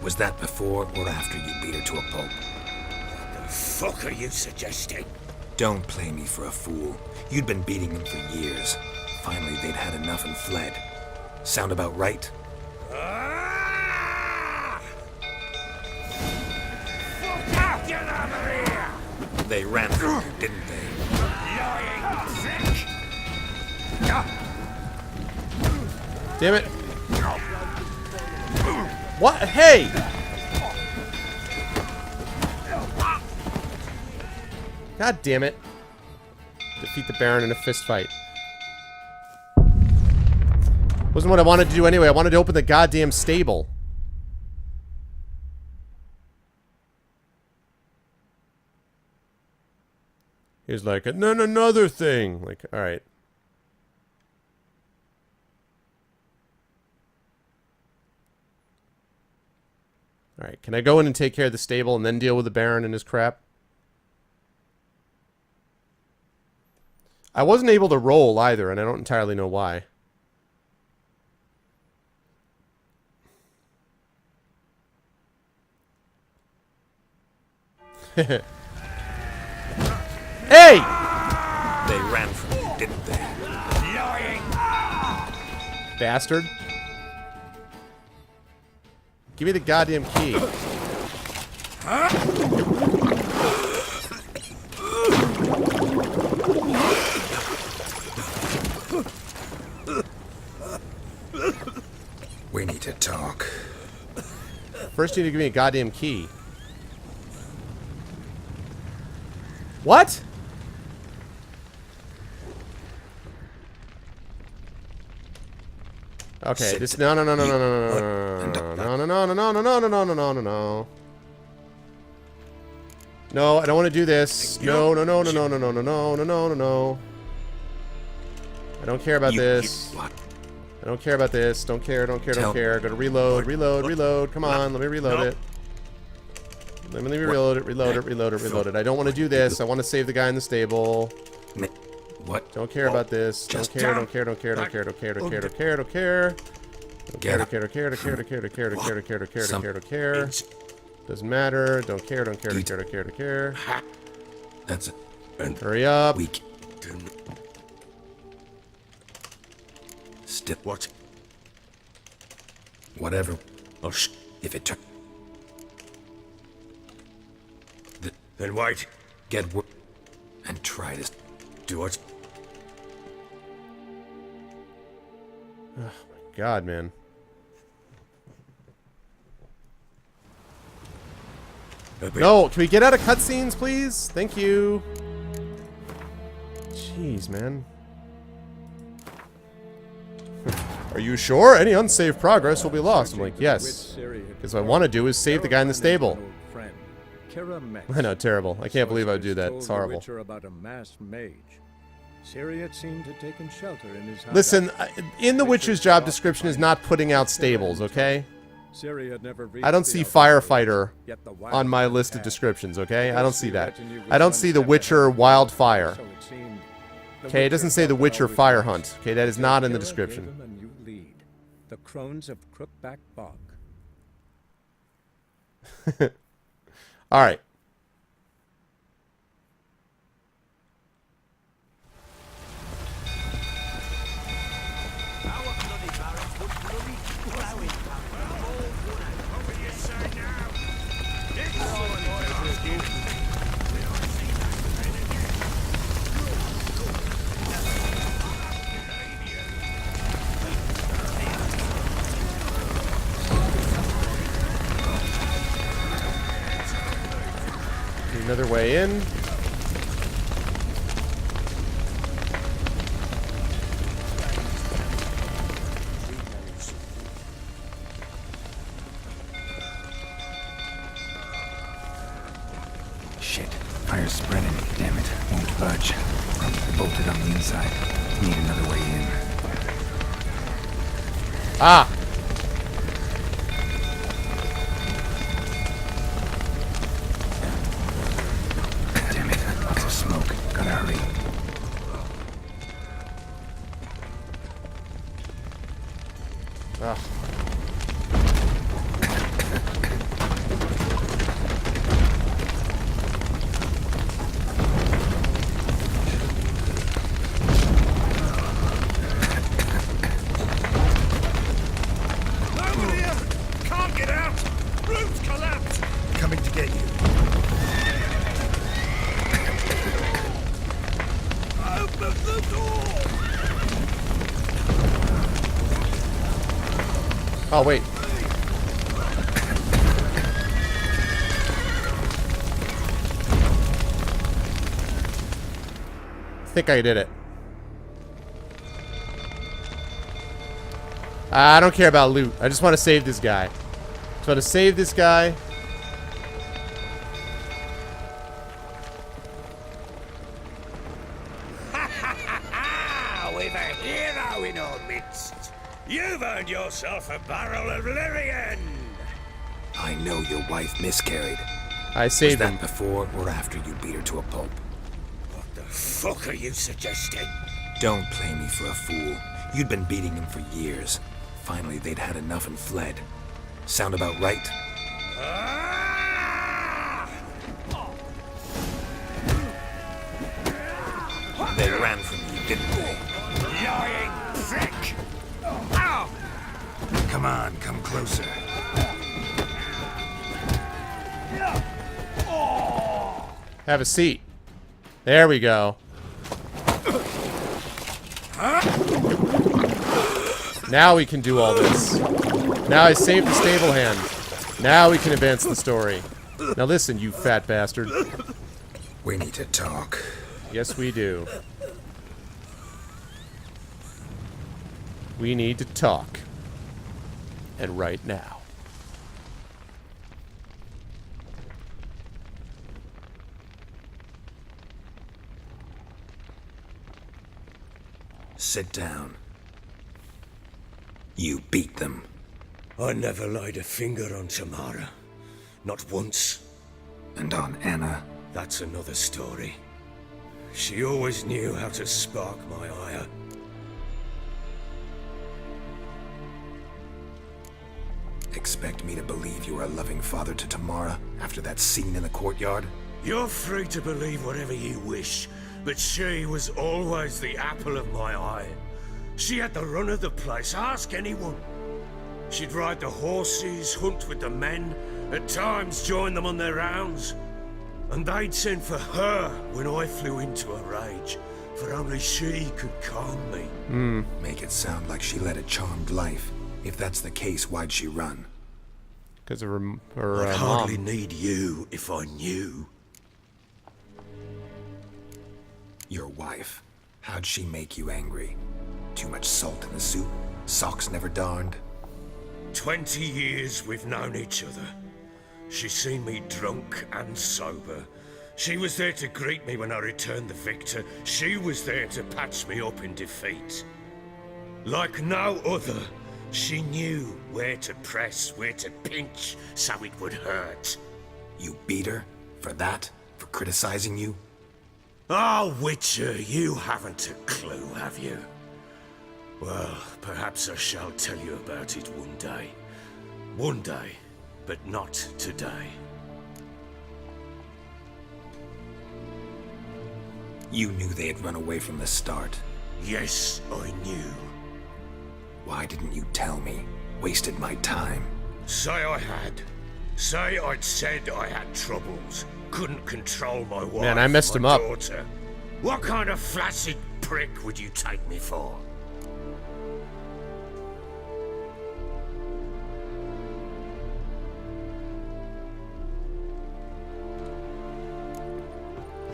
Was that before or after you beat her to a pulp? What the fuck are you suggesting? Don't play me for a fool. You'd been beating them for years. Finally, they'd had enough and fled. Sound about right? Ah! Fuck out, get out of here! They ran from you, didn't they? Lying prick! Damn it. What? Hey! God damn it. Defeat the Baron in a fist fight. Wasn't what I wanted to do anyway. I wanted to open the goddamn stable. He's like, and then another thing. Like, alright. Alright, can I go in and take care of the stable and then deal with the Baron and his crap? I wasn't able to roll either, and I don't entirely know why. Hey! They ran from you, didn't they? Lying! Bastard. Give me the goddamn key. We need to talk. First you need to give me a goddamn key. What? Okay, this no. No, I don't want to do this. No. I don't care about this. What? I don't care about this. Don't care. Go to reload. Come on, let me reload it. Let me reload it. I don't want to do this. I want to save the guy in the stable. What? Don't care about this. Don't care. Doesn't matter. Don't care. That's it. Hurry up. Weak. Still. What? Whatever. Oh, if it took. Then wait. Get work and try to Do it. God, man. No, can we get out of cutscenes, please? Thank you. Jeez, man. Are you sure? Any unsaved progress will be lost. I'm like, yes. Because what I want to do is save the guy in the stable. I know, terrible. I can't believe I would do that. It's horrible. Listen, in the Witcher's job description is not putting out stables, okay? I don't see firefighter on my list of descriptions, okay? I don't see that. I don't see the Witcher wildfire. Okay, it doesn't say the Witcher fire hunt. Okay, that is not in the description. The crones of Crookback Bog. All right. Another way in. Shit. Fire's spreading. Damn it. Won't budge. Probably bolted on the inside. Need another way in. Ah! Damn it. Lots of smoke. Gotta hurry. Ah. Coming to get you. Open the door! Oh, wait. I think I did it. I don't care about loot. I just want to save this guy. Just want to save this guy. We've a hero in our midst. You've earned yourself a barrel of Lyrian. I know your wife miscarried. I Was saved that him. before or after you beat her to a pulp? What the fuck are you suggesting? Don't play me for a fool. You'd been beating him for years. Finally, they'd had enough and fled. Sound about right? Ah! on, come closer. Have a seat. There we go. Now we can do all this. Now I saved the stable hand. Now we can advance the story. Now listen, you fat bastard. We need to talk. Yes, we do. We need to talk. And right now. Sit down. You beat them. I never laid a finger on Tamara. Not once. And on Anna? That's another story. She always knew how to spark my ire. Expect me to believe you were a loving father to Tamara after that scene in the courtyard? You're free to believe whatever you wish, but she was always the apple of my eye. She had the run of the place, ask anyone. She'd ride the horses, hunt with the men, at times join them on their rounds. And they'd send for her when I flew into a rage, for only she could calm me. Make it sound like she led a charmed life. If that's the case, why'd she run? Because of her I'd hardly mom. need you if I knew. Your wife. How'd she make you angry? Too much salt in the soup? Socks never darned? 20 years we've known each other. She's seen me drunk and sober. She was there to greet me when I returned the victor. She was there to patch me up in defeat. Like no other, she knew where to press, where to pinch, so it would hurt. You beat her? For that? For criticizing you? Oh, Witcher, you haven't a clue, have you? Well, perhaps I shall tell you about it one day. One day, but not today. You knew they had run away from the start. Yes, I knew. Why didn't you tell me? Wasted my time. Say I had. Say I'd said I had troubles. Couldn't control my wife, Man, I messed my him up. daughter. What kind of flaccid prick would you take me for?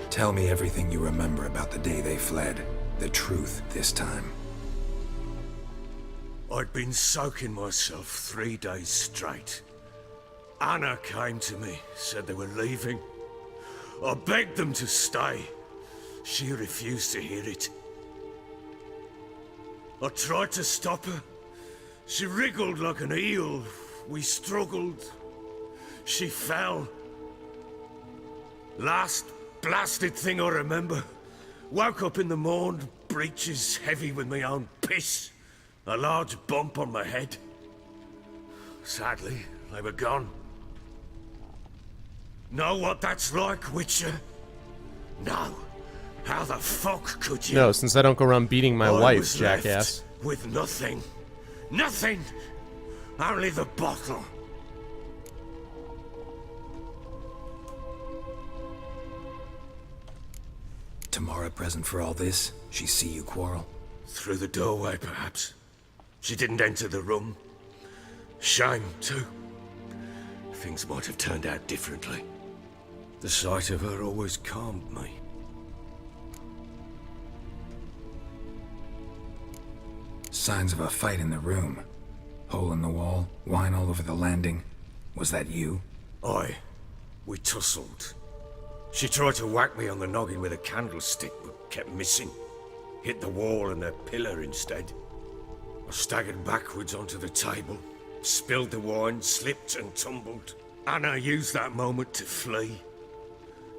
Tell me everything you remember about the day they fled. The truth this time. I'd been soaking myself 3 days straight. Anna came to me, said they were leaving. I begged them to stay. She refused to hear it. I tried to stop her. She wriggled like an eel. We struggled. She fell. Last blasted thing I remember. Woke up in the morn, breeches heavy with my own piss. A large bump on my head. Sadly, they were gone. Know what that's like, Witcher? No. How the fuck could you? No, since I don't go around beating my I wife, was left jackass. with nothing. Nothing! Only the bottle. Tamara present for all this? She see you quarrel? Through the doorway, perhaps. She didn't enter the room. Shame, too. Things might have turned out differently. The sight of her always calmed me. Signs of a fight in the room. Hole in the wall, wine all over the landing. Was that you? Aye. We tussled. She tried to whack me on the noggin with a candlestick, but kept missing. Hit the wall and a pillar instead. I staggered backwards onto the table, spilled the wine, slipped and tumbled. Anna used that moment to flee.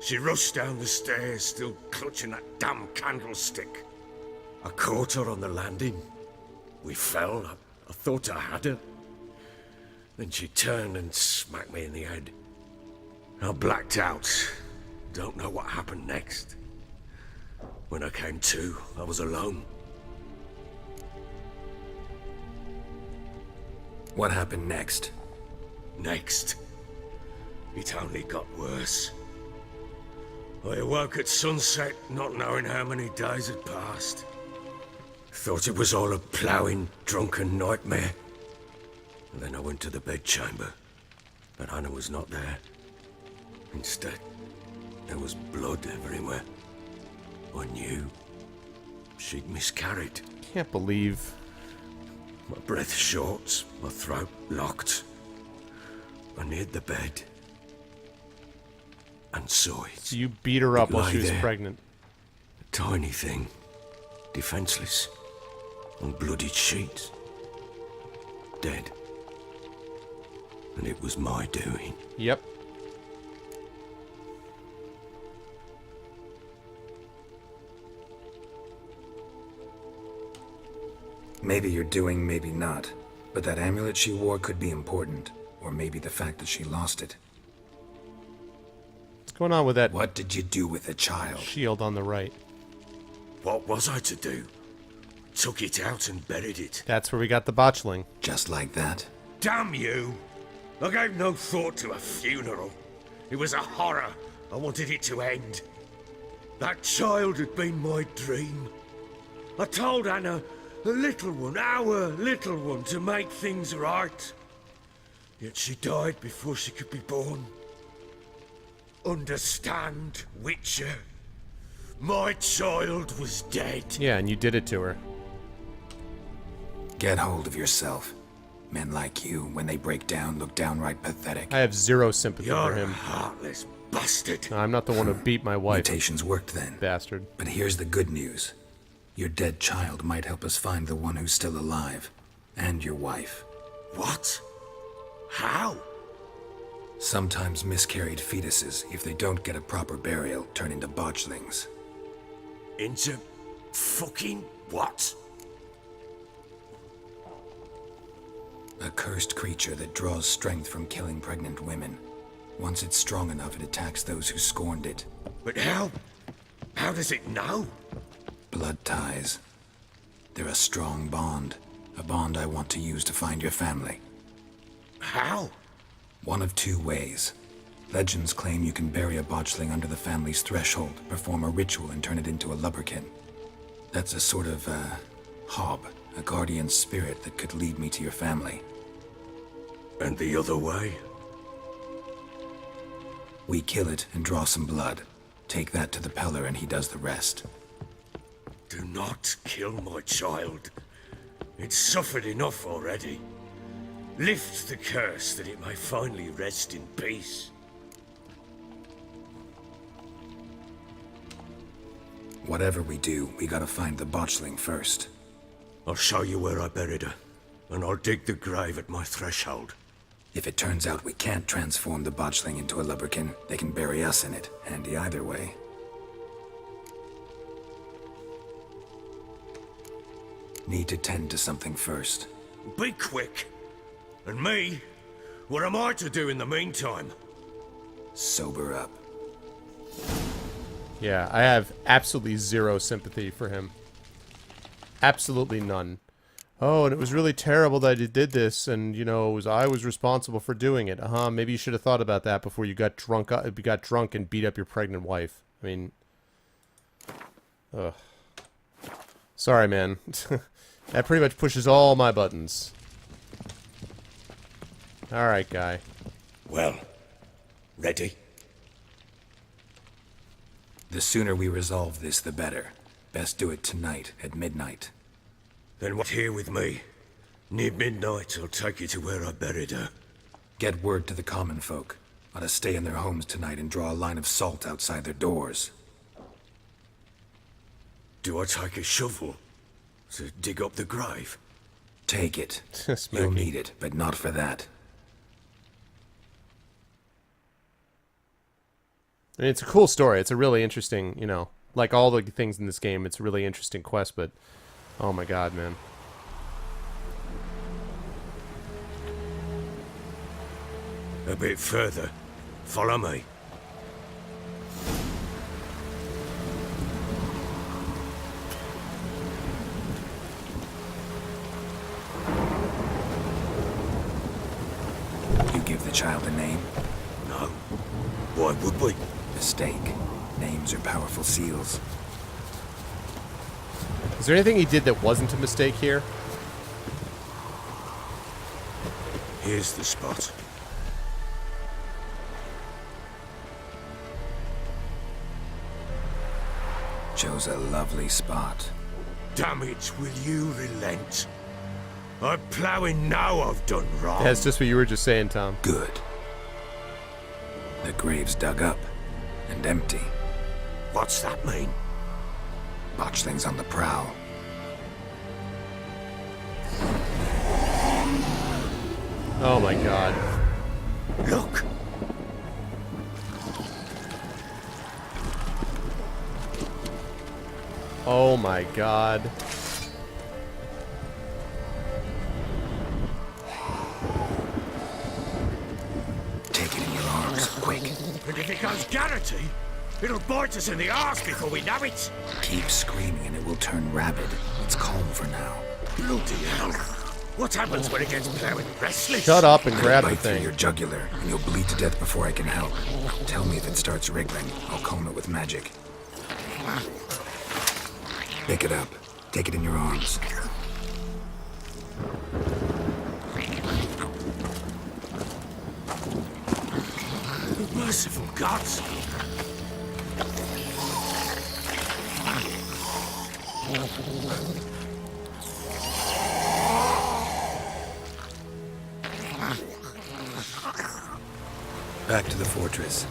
She rushed down the stairs, still clutching that damn candlestick. I caught her on the landing. We fell. I thought I had her. Then she turned and smacked me in the head. I blacked out. Don't know what happened next. When I came to, I was alone. What happened next? Next, it only got worse. I awoke at sunset, not knowing how many days had passed. Thought it was all a ploughing, drunken nightmare. And then I went to the bedchamber, but Anna was not there. Instead, there was blood everywhere. I knew she'd miscarried. Can't believe. My breath short, my throat locked. I neared the bed and saw it. So you beat her up It while lay she was there. pregnant. A tiny thing, defenseless, on bloodied sheets. Dead. And it was my doing. Yep. Maybe you're doing, maybe not. But that amulet she wore could be important. Or maybe the fact that she lost it. What's going on with that What did you do with the child? shield on the right? What was I to do? Took it out and buried it. That's where we got the botchling. Just like that? Damn you! I gave no thought to a funeral. It was a horror. I wanted it to end. That child had been my dream. I told Anna, the little one, our little one, to make things right. Yet she died before she could be born. Understand, Witcher? My child was dead. Yeah, and you did it to her. Get hold of yourself. Men like you, when they break down, look downright pathetic. I have zero sympathy You're for a him. heartless bastard. I'm not the one who beat my wife, Mutations worked then. bastard. But here's the good news. Your dead child might help us find the one who's still alive. And your wife. What? How? Sometimes miscarried fetuses, if they don't get a proper burial, turn into botchlings. Into fucking what? A cursed creature that draws strength from killing pregnant women. Once it's strong enough, it attacks those who scorned it. But how? How does it know? Blood ties. They're a strong bond. A bond I want to use to find your family. How? One of two ways. Legends claim you can bury a botchling under the family's threshold, perform a ritual, and turn it into a lubberkin. That's a sort of, hob, a guardian spirit that could lead me to your family. And the other way? We kill it and draw some blood. Take that to the Peller and he does the rest. Do not kill my child. It's suffered enough already. Lift the curse that it may finally rest in peace. Whatever we do, we gotta find the botchling first. I'll show you where I buried her, and I'll dig the grave at my threshold. If it turns out we can't transform the botchling into a lubberkin, they can bury us in it. Handy either way. Need to tend to something first. Be quick. And me? What am I to do in the meantime? Sober up. Yeah, I have absolutely zero sympathy for him. Absolutely none. Oh, and it was really terrible that you did this, and, you know, I was responsible for doing it. Maybe you should have thought about that before you got drunk and beat up your pregnant wife. I mean... Ugh. Sorry, man. That pretty much pushes all my buttons. Alright, guy. Well, ready? The sooner we resolve this, the better. Best do it tonight, at midnight. Then wait here with me. Near midnight, I'll take you to where I buried her. Get word to the common folk. Ought to stay in their homes tonight and draw a line of salt outside their doors. Do I take a shovel to dig up the grave? Take it. Smacky. You'll need it, but not for that. I mean, it's a cool story. It's a really interesting, you know, like all the things in this game, it's a really interesting quest, but oh my god, man. A bit further. Follow me. child a name? No. Why would we? Mistake. Names are powerful seals. Is there anything he did that wasn't a mistake here? Here's the spot. Chose a lovely spot. Damn it, will you relent? I'm ploughing now I've done wrong. That's just what you were just saying, Tom. Good. The grave's dug up and empty. What's that mean? Botchling's on the prowl. Oh my god. Look! Oh my god. Take it in your arms, quick. And if it goes Garrity, it'll bite us in the arse before we know it. Keep screaming and it will turn rabid. It's calm for now. Bloody hell. What happens when it gets ploughing restless? Shut up and grab the Bite through thing. your jugular and you'll bleed to death before I can help. Tell me if it starts wriggling. I'll calm it with magic. Pick it up. Take it in your arms. Merciful gods! Back to the fortress.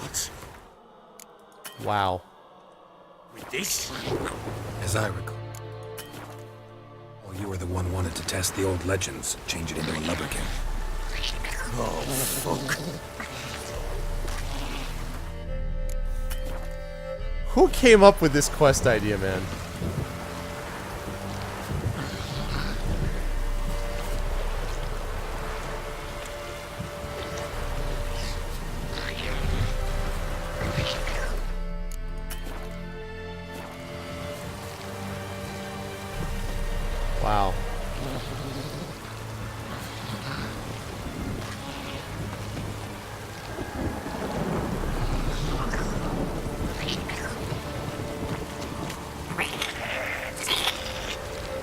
What? Wow. With this? As I recall. Well, you were the one wanted to test the old legends, change it into a lubberkin. Oh, fuck. Who came up with this quest idea, man? Wow.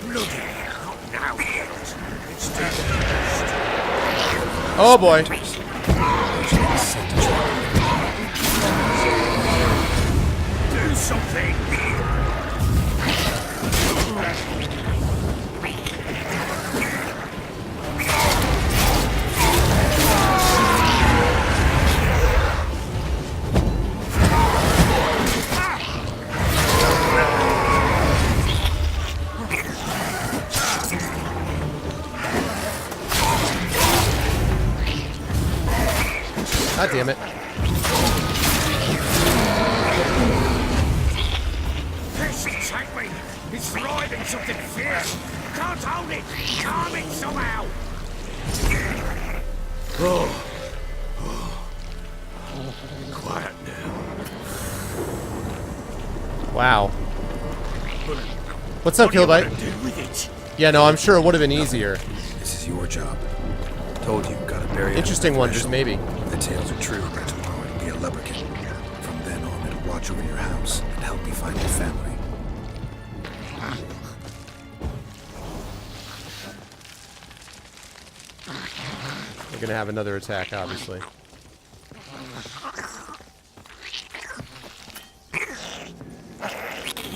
Bloody hell, now, Geralt. It's too late. Oh boy. Do something! God damn it. This attack me! It's riding something fierce! Can't hold it! Calm it somehow! Oh. Quiet now. Wow. What's up, What are you Killbite? gonna do with it? Yeah, no, I'm sure it would have been easier. This is your job. Told you, gotta bury it. Interesting one, just maybe. If the tales are true, by tomorrow it'll be a lubberkin. From then on, it'll watch over your house and help me find your family. We're gonna have another attack, obviously.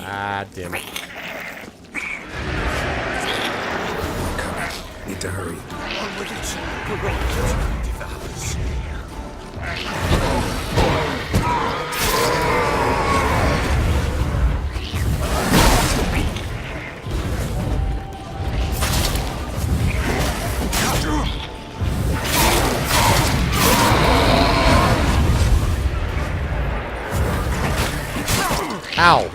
Ah, damn it. Need to hurry. On with it. Correct. Devours. Ow.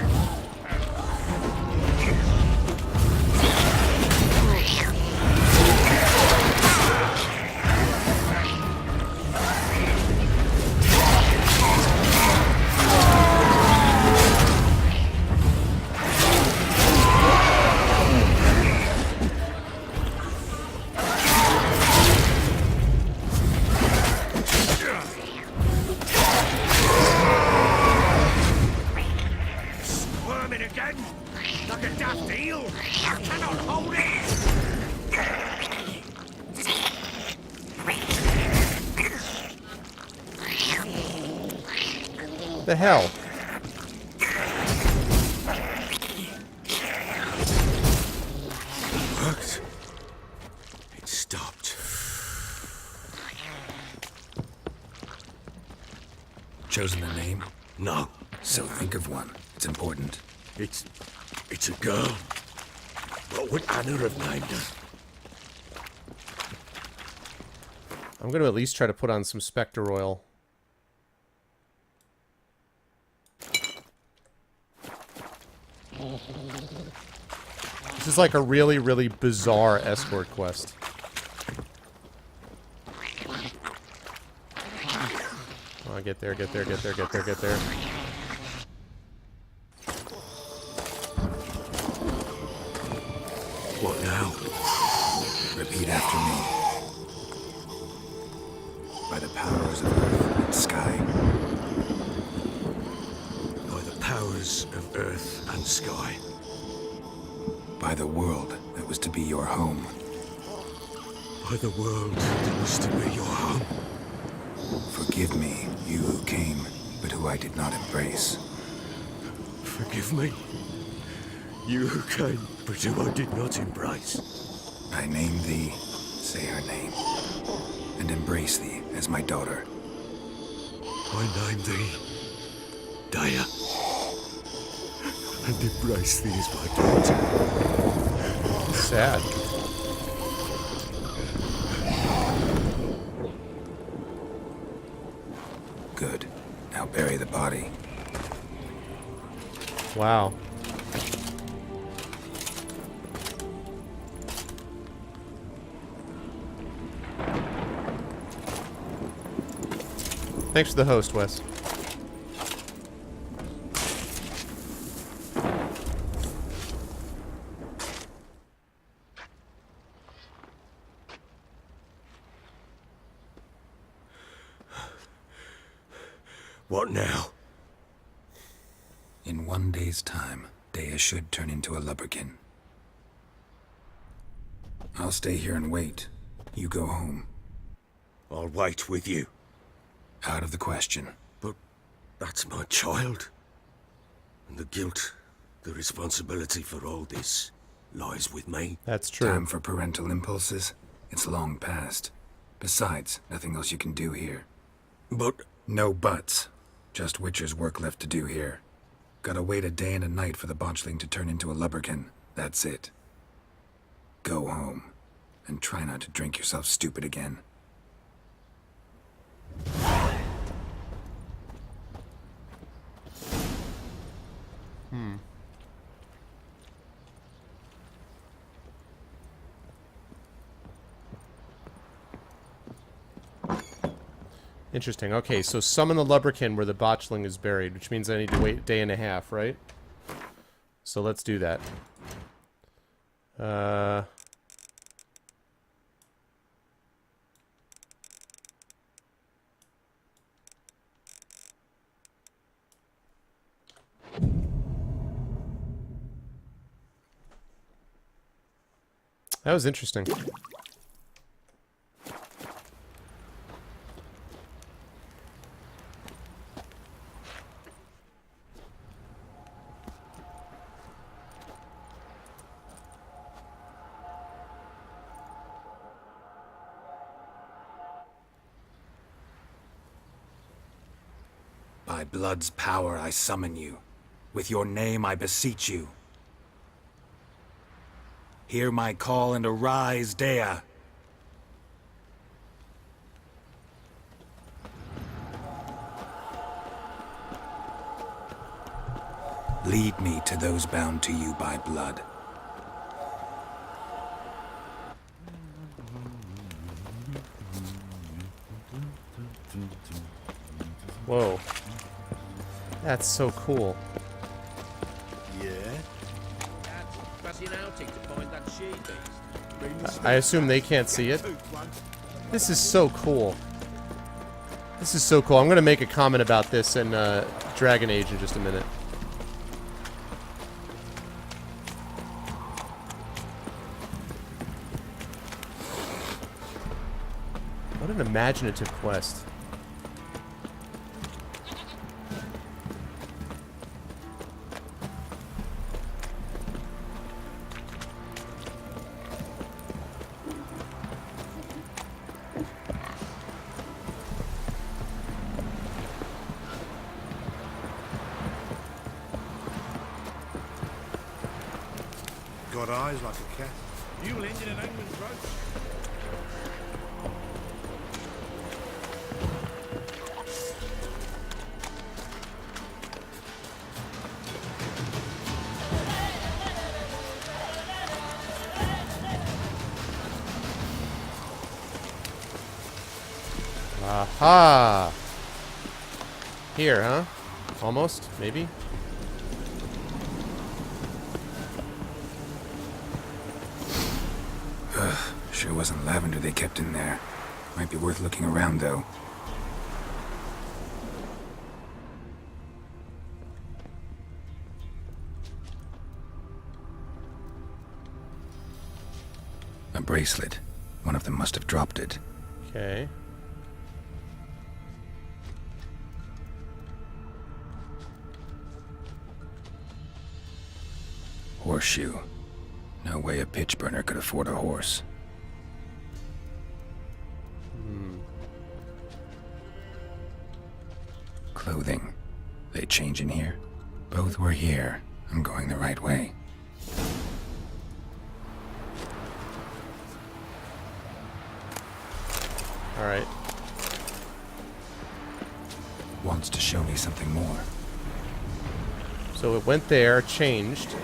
The hell? Worked. It stopped. Chosen a name? No. So think of one. It's important. It's a girl. What would Anna have named her? I'm going to at least try to put on some Spectre oil. This is like a really, really bizarre escort quest. Oh, get there, get there, get there, get there, get there. What now? Repeat after me. By the powers of earth and sky. By the powers of earth and sky. By the world that was to be your home. By the world that was to be your home. Forgive me, you who came, but who I did not embrace. Forgive me. You who came, but who I did not embrace. I name thee, say her name, and embrace thee as my daughter. I name thee Daya, and embrace thee as my daughter. Sad. Good. Now bury the body. Wow. Thanks for the host, Wes. What now? In 1 day's time, Dea should turn into a lubberkin. I'll stay here and wait. You go home. I'll wait with you. Out of the question. But that's my child. And the guilt, the responsibility for all this lies with me. That's true. Time for parental impulses? It's long past. Besides, nothing else you can do here. But No buts. Just Witcher's work left to do here. Gotta wait a day and a night for the botchling to turn into a lubberkin. That's it. Go home. And try not to drink yourself stupid again. Interesting. Okay, so summon the lubberkin where the botchling is buried, which means I need to wait a day and a half, right? So let's do that. That was interesting. By blood's power I summon you. With your name I beseech you. Hear my call and arise, Dea. Lead me to those bound to you by blood. Whoa. That's so cool. I assume they can't see it. This is so cool. This is so cool. I'm going to make a comment about this in Dragon Age in just a minute. What an imaginative quest. Got eyes like a cat. You will end in an hangman's rope. Aha! Here, huh? Almost, maybe? Sure wasn't lavender they kept in there. Might be worth looking around, though. A bracelet. One of them must have dropped it. Okay. Horseshoe. No way a pitch burner could afford a horse. Clothing. They change in here? Both were here. I'm going the right way. Alright. Wants to show me something more. So it went there, changed.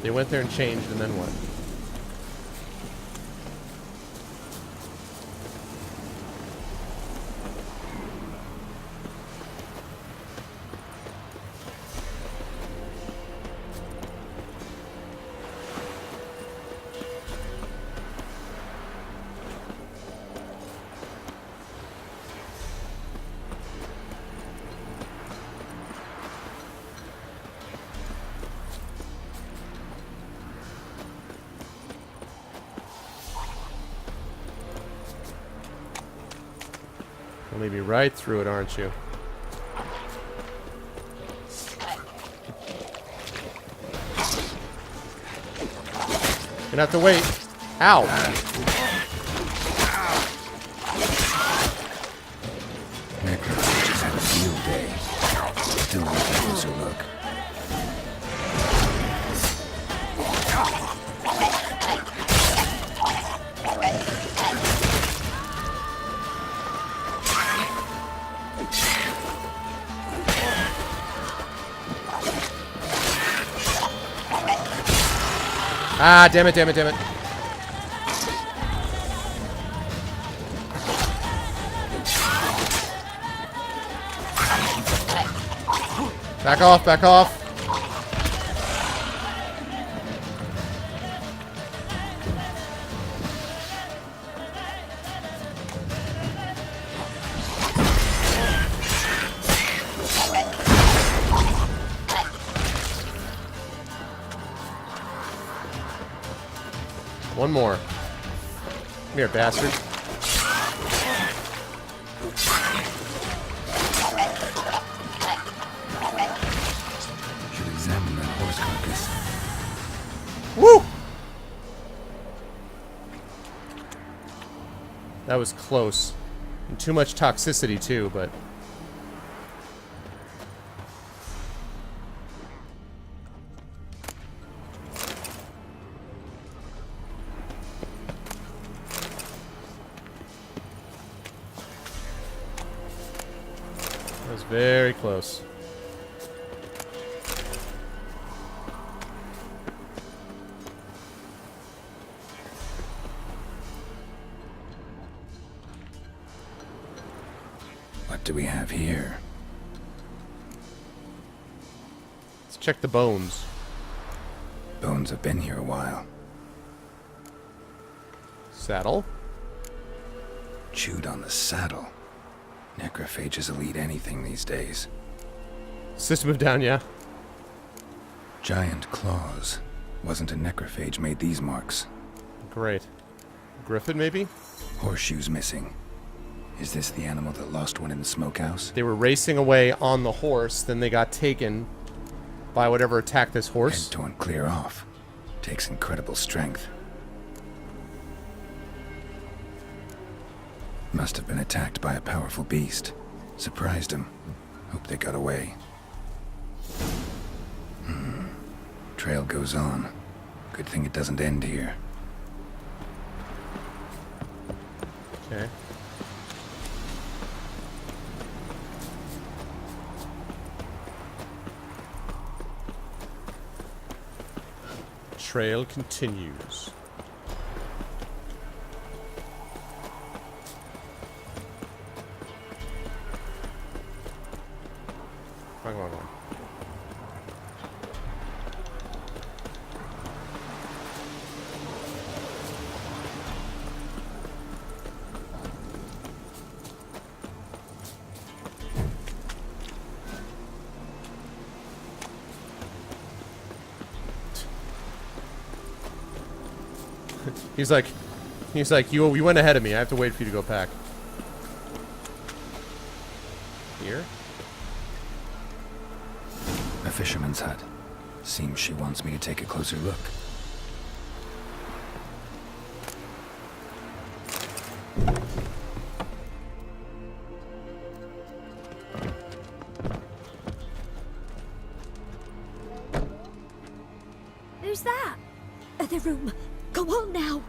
They went there and changed, and then what? You'll lead me right through it, aren't you? Gonna have to wait. Ow! Necrophage had a field day. Still with a closer look. Ah, damn it, damn it, damn it. Back off, back off. One more. Come here, bastard. Should examine that horse carcass. Woo! That was close. And too much toxicity, too, but... That was very close. What do we have here? Let's check the bones. Bones have been here a while. Saddle. Chewed on the saddle. Necrophages will eat anything these days. System of Down, yeah. Giant claws. Wasn't a necrophage made these marks. Great. Griffin, maybe? Horseshoes missing. Is this the animal that lost one in the smokehouse? They were racing away on the horse, then they got taken by whatever attacked this horse. Head torn clear off. Takes incredible strength. Must have been attacked by a powerful beast. Surprised him. Hope they got away. Trail goes on. Good thing it doesn't end here. Okay. Trail continues. Come on, come on. He's like, you went ahead of me. I have to wait for you to go pack. Here? A fisherman's hut. Seems she wants me to take a closer look. Who's that? Other room. Go on now.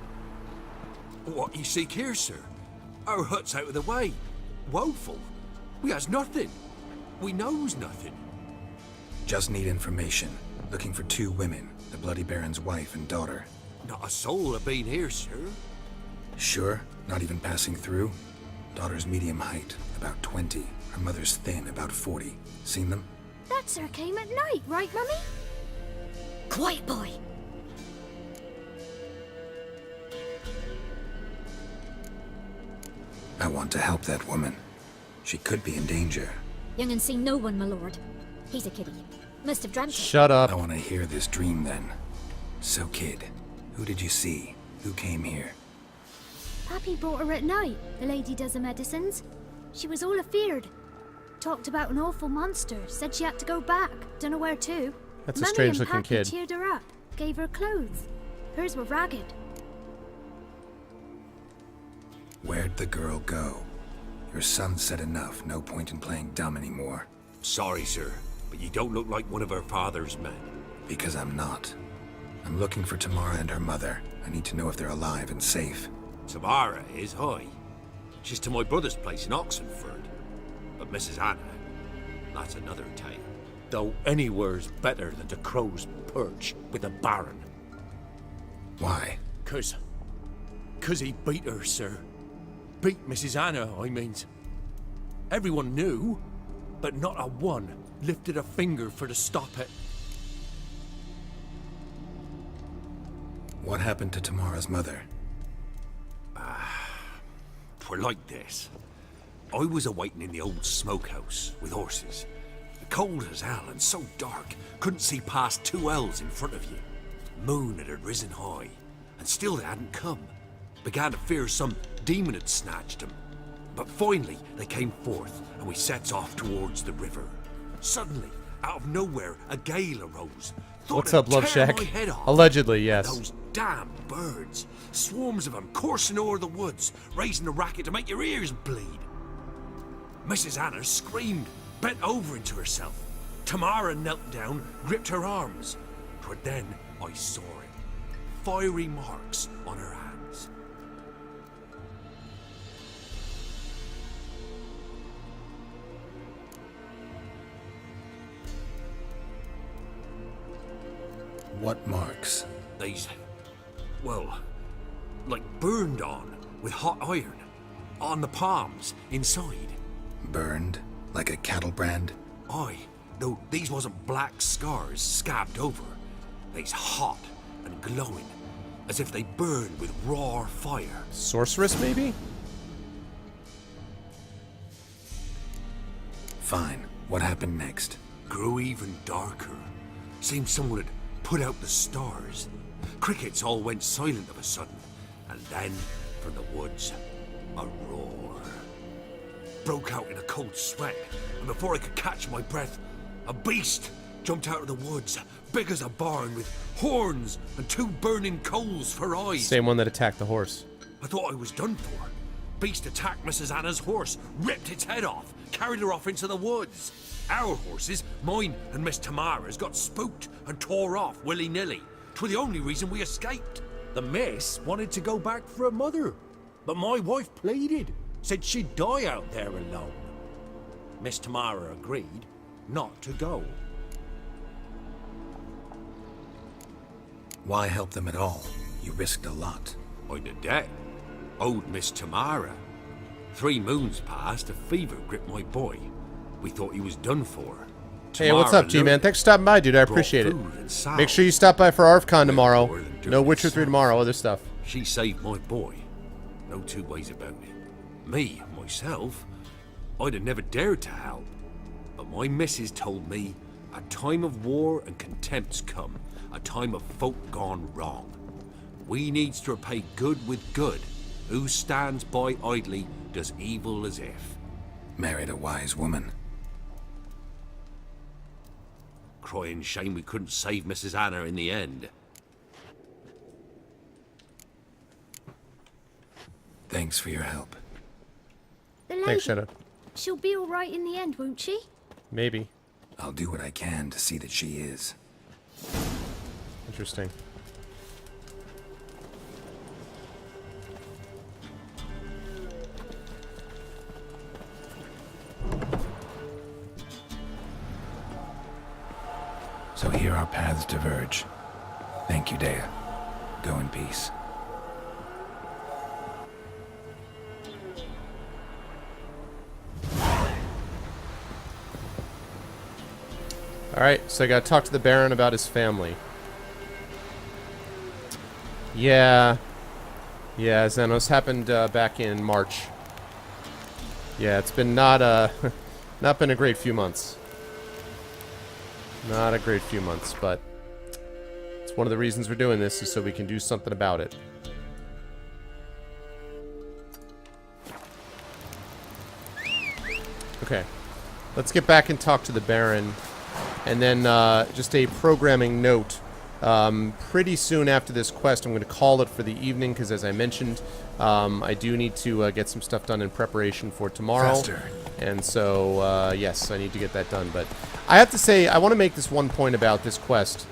What you seek here, sir? Our hut's out of the way. Woeful. We has nothing. We knows nothing. Just need information. Looking for 2 women, the Bloody Baron's wife and daughter. Not a soul have been here, sir. Sure? Not even passing through? Daughter's medium height, about 20. Her mother's thin, about 40. Seen them? That sir came at night, right, Mummy? Quiet, boy. I want to help that woman. She could be in danger. Young and seen no one, my lord. He's a kiddie. Must have dreamt it. Shut up. I want to hear this dream then. So, kid, who did you see? Who came here? Pappy brought her at night. The lady does the medicines. She was all afeared. Talked about an awful monster. Said she had to go back. Don't know where to. That's a Mummy strange and looking Pappy kid. cheered her up. Gave her clothes. Hers were ragged. Where'd the girl go? Your son said enough. No point in playing dumb anymore. Sorry, sir, but you don't look like one of her father's men. Because I'm not. I'm looking for Tamara and her mother. I need to know if they're alive and safe. Tamara is, aye. She's to my brother's place in Oxenford. But Mrs. Anna, that's another tale. Though anywhere's better than the Crow's Perch with the Baron. Why? 'Cause he beat her, sir. Beat Mrs. Anna, I means. Everyone knew, but not a one lifted a finger for to stop it. What happened to Tamara's mother? Twere like this. I was awaiting in the old smokehouse with horses. Cold as hell and so dark, couldn't see past 2 ells in front of you. Moon had risen high, and still they hadn't come. Began to fear some demon had snatched them. But finally, they came forth, and we sets off towards the river. Suddenly, out of nowhere, a gale arose. Thought What's it'd up, Love tear Shack? my head off. Allegedly, yes. Those damn birds. Swarms of them coursing o'er the woods, raising a racket to make your ears bleed. Mrs. Anna screamed, bent over into herself. Tamara knelt down, gripped her arms. 'Twere then I saw it. Fiery marks on her hands. What marks? These, well, like burned on with hot iron. On the palms, inside. Burned? Like a cattle brand? Aye, though these wasn't black scars scabbed over. They's hot and glowing, as if they burned with raw fire. Sorceress, maybe? Fine. What happened next? Grew even darker. Seemed someone had put out the stars. Crickets all went silent of a sudden, and then, from the woods, a roar. Broke out in a cold sweat, and before I could catch my breath, a beast jumped out of the woods, big as a barn, with horns and 2 burning coals for eyes. Same one that attacked the horse. I thought I was done for. Beast attacked Mrs. Anna's horse, ripped its head off, carried her off into the woods. Our horses, mine and Miss Tamara's, got spooked and tore off willy-nilly. 'Twas the only reason we escaped. The miss wanted to go back for her mother, but my wife pleaded, said she'd die out there alone. Miss Tamara agreed not to go. Why help them at all? You risked a lot. I'd a debt. Owed Miss Tamara. 3 moons passed, a fever gripped my boy. We thought he was done for. Hey, what's up, G-Man? Thanks for stopping by, dude. I appreciate it. Make sure you stop by for ArvCon tomorrow. No Witcher 3 tomorrow, other stuff. She saved my boy. No 2 ways about it. Me, myself, I'd have never dared to help. But my missus told me a time of war and contempt's come. A time of folk gone wrong. We needs to repay good with good. Who stands by idly does evil as if. Married a wise woman. Crying shame we couldn't save Mrs. Anna in the end. Thanks for your help. The lady, Thanks, Shadow. she'll be all right in the end, won't she? Maybe. I'll do what I can to see that she is. Interesting. So here our paths diverge. Thank you, Dea. Go in peace. Alright, so I gotta talk to the Baron about his family. Yeah. Yeah, Xenos happened back in March. Yeah, it's been not been a great few months. Not a great few months, but it's one of the reasons we're doing this is so we can do something about it. Okay. Let's get back and talk to the Baron. And then just a programming note. Pretty soon after this quest, I'm going to call it for the evening because, as I mentioned, I do need to get some stuff done in preparation for tomorrow. Faster. And so, yes, I need to get that done. But I have to say, I want to make this one point about this quest.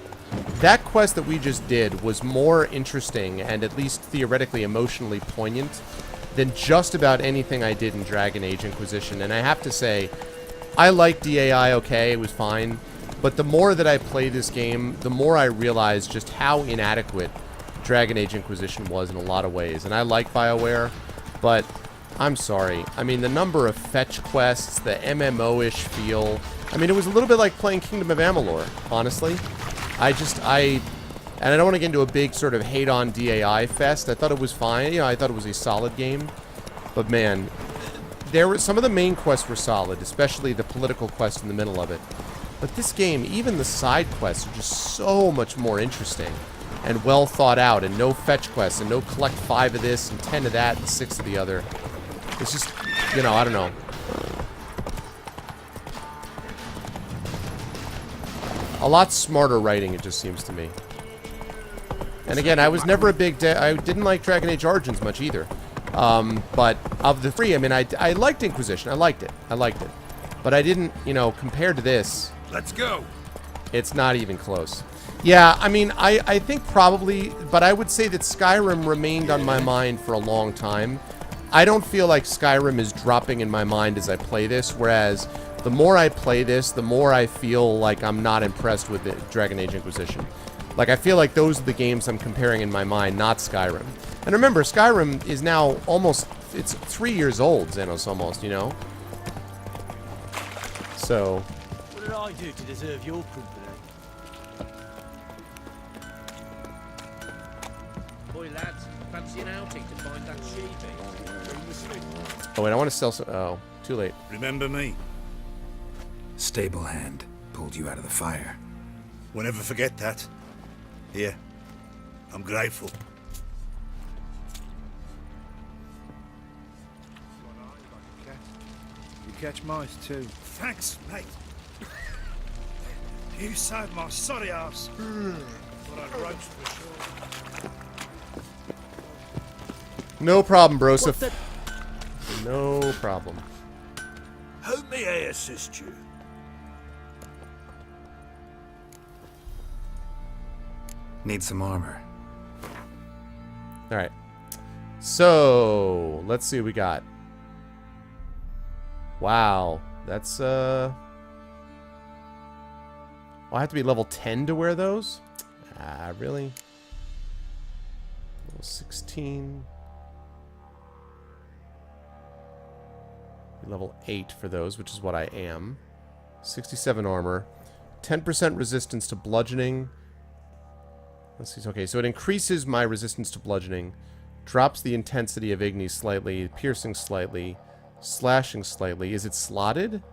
That quest that we just did was more interesting and at least theoretically emotionally poignant than just about anything I did in Dragon Age Inquisition. And I have to say, I liked DAI okay, it was fine. But the more that I play this game, the more I realize just how inadequate Dragon Age Inquisition was in a lot of ways. And I like BioWare, but I'm sorry. I mean, the number of fetch quests, the MMO-ish feel. I mean, it was a little bit like playing Kingdom of Amalur, honestly. And I don't want to get into a big sort of hate-on DAI fest. I thought it was fine. You know, I thought it was a solid game. But man, there were some of the main quests were solid, especially the political quest in the middle of it. But this game, even the side quests are just so much more interesting and well thought out, and no fetch quests, and no collect 5 of this and 10 of that and 6 of the other. It's just, you know, I don't know. A lot smarter writing, it just seems to me. And again, I was never a big... I didn't like Dragon Age Origins much either. But of the 3, I mean, I liked Inquisition. I liked it. But I didn't, you know, compared to this... Let's go. It's not even close. Yeah, I mean, I think probably... But I would say that Skyrim remained on my mind for a long time. I don't feel like Skyrim is dropping in my mind as I play this, whereas... The more I play this, the more I feel like I'm not impressed with the Dragon Age Inquisition. Like, I feel like those are the games I'm comparing in my mind, not Skyrim. And remember, Skyrim is now almost... It's 3 years old, Xenos, almost, you know? So... What did I do to deserve your company? Boy, lads, fancy an outing to find that sheepy? Oh, wait, I want to sell some... Oh, too late. Remember me? Stable hand pulled you out of the fire. We'll never forget that. Here, I'm grateful. You catch mice too. Thanks, mate. You saved my sorry ass. Thought I'd roast for sure. No problem, Broseph. No problem. How may I assist you? Need some armor. Alright. So, let's see what we got. Wow. That's, I have to be level 10 to wear those? Ah, really? Level 16. Level 8 for those, which is what I am. 67 armor. 10% resistance to bludgeoning. Let's see. Okay, so it increases my resistance to bludgeoning. Drops the intensity of Igni slightly. Piercing slightly. Slashing slightly. Is it slotted?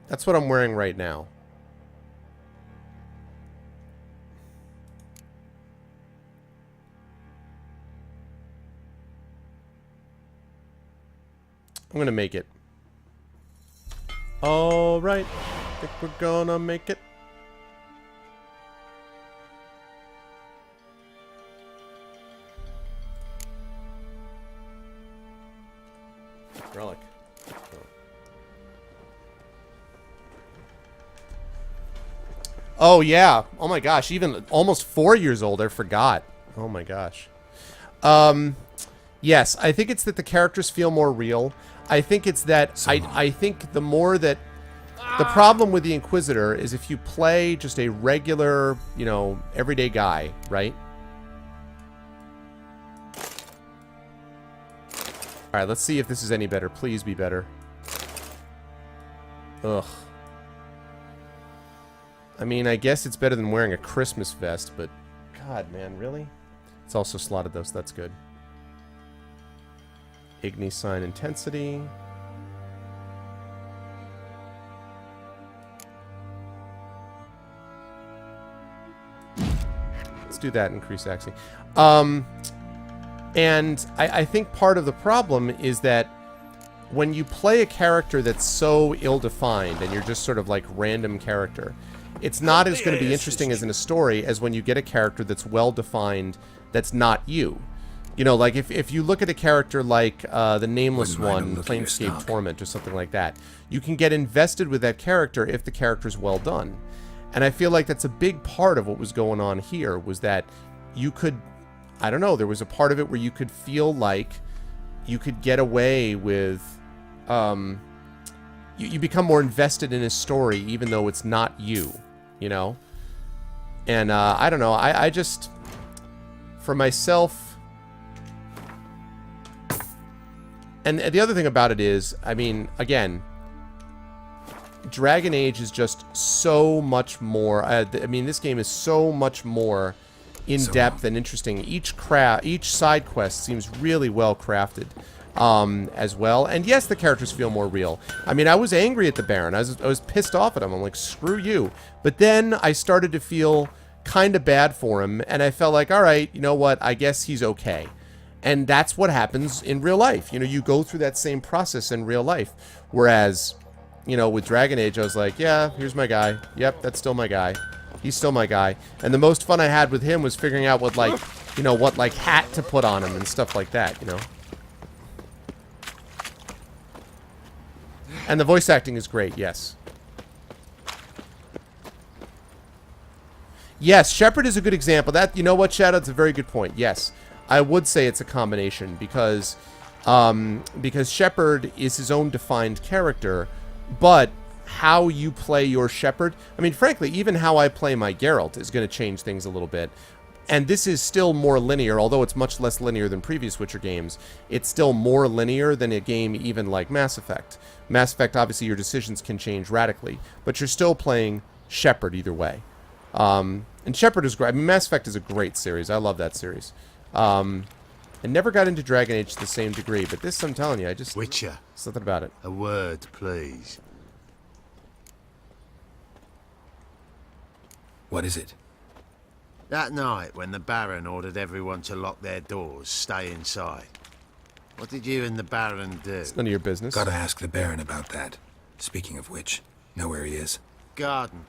That's what I'm wearing right now. I'm gonna make it. Alright. I think we're gonna make it. Relic. Oh, yeah. Oh, my gosh. Even almost 4 years old. I forgot. Oh, my gosh. Yes. I think it's that the characters feel more real. I think it's that... I think the more that... The problem with the Inquisitor is if you play just a regular, you know, everyday guy, right? Alright, let's see if this is any better. Please be better. Ugh. I mean, I guess it's better than wearing a Christmas vest, but... God, man, really? It's also slotted, though, so that's good. Igni sign intensity. Let's do that, increase axing. And I think part of the problem is that when you play a character that's so ill-defined and you're just sort of like random character, it's not as going to be interesting as in a story as when you get a character that's well-defined that's not you. You know, like if you look at a character like the Nameless one, Flamescape Torment, or something like that, you can get invested with that character if the character's well done. And I feel like that's a big part of what was going on here, was that you could... I don't know, there was a part of it where you could feel like you could get away with, you become more invested in his story even though it's not you, you know? And, I don't know, I just, for myself, and the other thing about it is, I mean, again, Dragon Age is just so much more, I mean, this game is so much more in-depth and interesting. Each side quest seems really well crafted as well. And yes, the characters feel more real. I mean, I was angry at the Baron. I was pissed off at him. I'm like, screw you. But then I started to feel kind of bad for him, and I felt like, all right, you know what? I guess he's okay. And that's what happens in real life. You know, you go through that same process in real life. Whereas, you know, with Dragon Age, I was like, yeah, here's my guy. Yep, that's still my guy. He's still my guy. And the most fun I had with him was figuring out what, like, you know, what, like, hat to put on him and stuff like that, you know? And the voice acting is great, yes. Yes, Shepard is a good example. That, you know what, Shadow? That's a very good point. Yes, I would say it's a combination because Shepard is his own defined character, but how you play your Shepard, I mean, frankly, even how I play my Geralt is going to change things a little bit. And this is still more linear, although it's much less linear than previous Witcher games. It's still more linear than a game even like Mass Effect. Mass Effect, obviously, your decisions can change radically, but you're still playing Shepard either way. And Shepard is great. I mean, Mass Effect is a great series. I love that series. I never got into Dragon Age to the same degree, but this, I'm telling you, I just... Witcher. Something about it. A word, please. What is it? That night when the Baron ordered everyone to lock their doors, stay inside. What did you and the Baron do? It's none of your business. Gotta ask the Baron about that. Speaking of which, know where he is? Garden.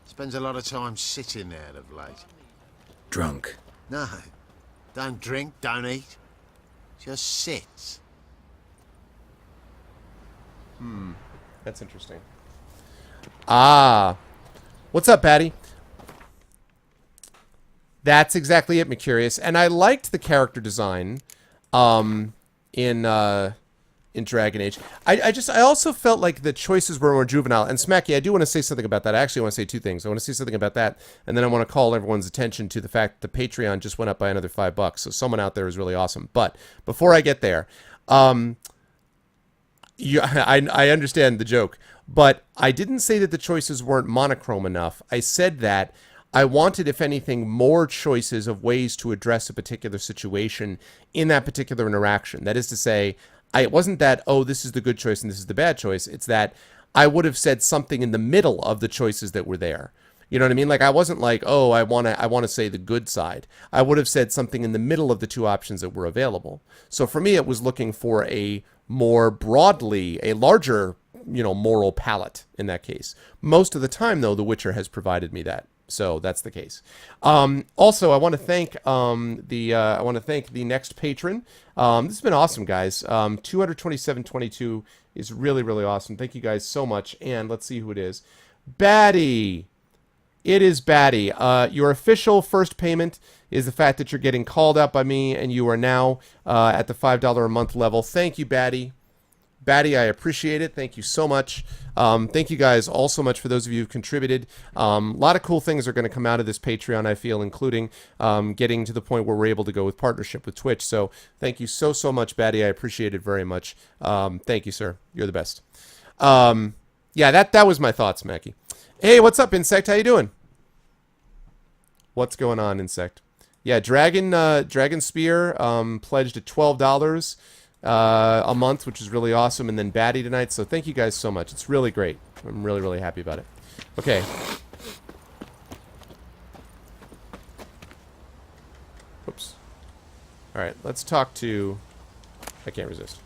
Spends a lot of time sitting there of late. Drunk. No. Don't drink, don't eat. Just sits. That's interesting. Ah. What's up, Patty? That's exactly it, McCurious. And I liked the character design in Dragon Age. I also felt like the choices were more juvenile. And Smacky, I do want to say something about that. I actually want to say two things. I want to say something about that, and then I want to call everyone's attention to the fact that the Patreon just went up by another $5. So someone out there is really awesome. But before I get there, I understand the joke, but I didn't say that the choices weren't monochrome enough. I said that I wanted, if anything, more choices of ways to address a particular situation in that particular interaction. That is to say, it wasn't that, oh, this is the good choice and this is the bad choice. It's that I would have said something in the middle of the choices that were there. You know what I mean? Like, I wasn't like, oh, I want to say the good side. I would have said something in the middle of the two options that were available. So for me, it was looking for a more broadly, a larger, moral palette in that case. Most of the time, though, The Witcher has provided me that. So that's the case. Also, I want to thank the next patron. This has been awesome, guys. 227.22 is really, really awesome. Thank you guys so much. And let's see who it is. Batty. It is Batty. Your official first payment is the fact that you're getting called out by me, and you are now at the $5 a month level. Thank you, Batty. Batty, I appreciate it. Thank you so much. Thank you guys all so much for those of you who've contributed. A lot of cool things are going to come out of this Patreon, I feel, including getting to the point where we're able to go with partnership with Twitch. So thank you so, so much, Batty. I appreciate it very much. Thank you, sir. You're the best. Yeah, that was my thoughts, Mackie. Hey, what's up, Insect? How you doing? What's going on, Insect? Yeah, Dragon Spear pledged at $12. A month, which is really awesome, and then Batty tonight, so thank you guys so much. It's really great. I'm really, really happy about it. Okay. Oops. Alright, let's talk to... I can't resist.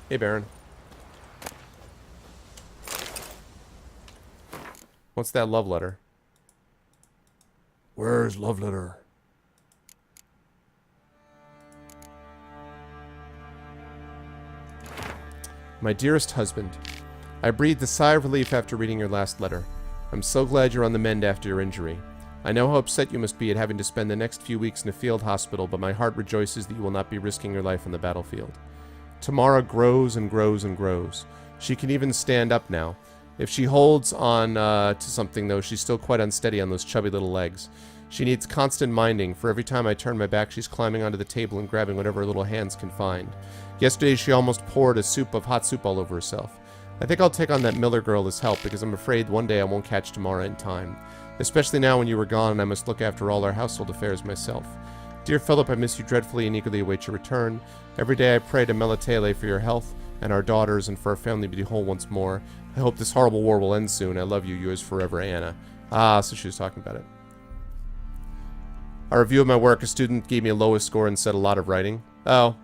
Hey, Baron. What's that love letter? Where's love letter? My dearest husband, I breathed a sigh of relief after reading your last letter. I'm so glad you're on the mend after your injury. I know how upset you must be at having to spend the next few weeks in a field hospital, but my heart rejoices that you will not be risking your life on the battlefield. Tamara grows and grows and grows. She can even stand up now. If she holds on to something, though, she's still quite unsteady on those chubby little legs. She needs constant minding, for every time I turn my back, she's climbing onto the table and grabbing whatever her little hands can find. Yesterday, she almost poured hot soup all over herself. I think I'll take on that Miller girl as help, because I'm afraid one day I won't catch Tamara in time. Especially now when you were gone and I must look after all our household affairs myself. Dear Philip, I miss you dreadfully and eagerly await your return. Every day I pray to Melatele for your health and our daughters and for our family to be whole once more. I hope this horrible war will end soon. I love you. Yours forever, Anna. Ah, so she was talking about it. A review of my work, a student gave me a lowest score and said a lot of writing. Oh.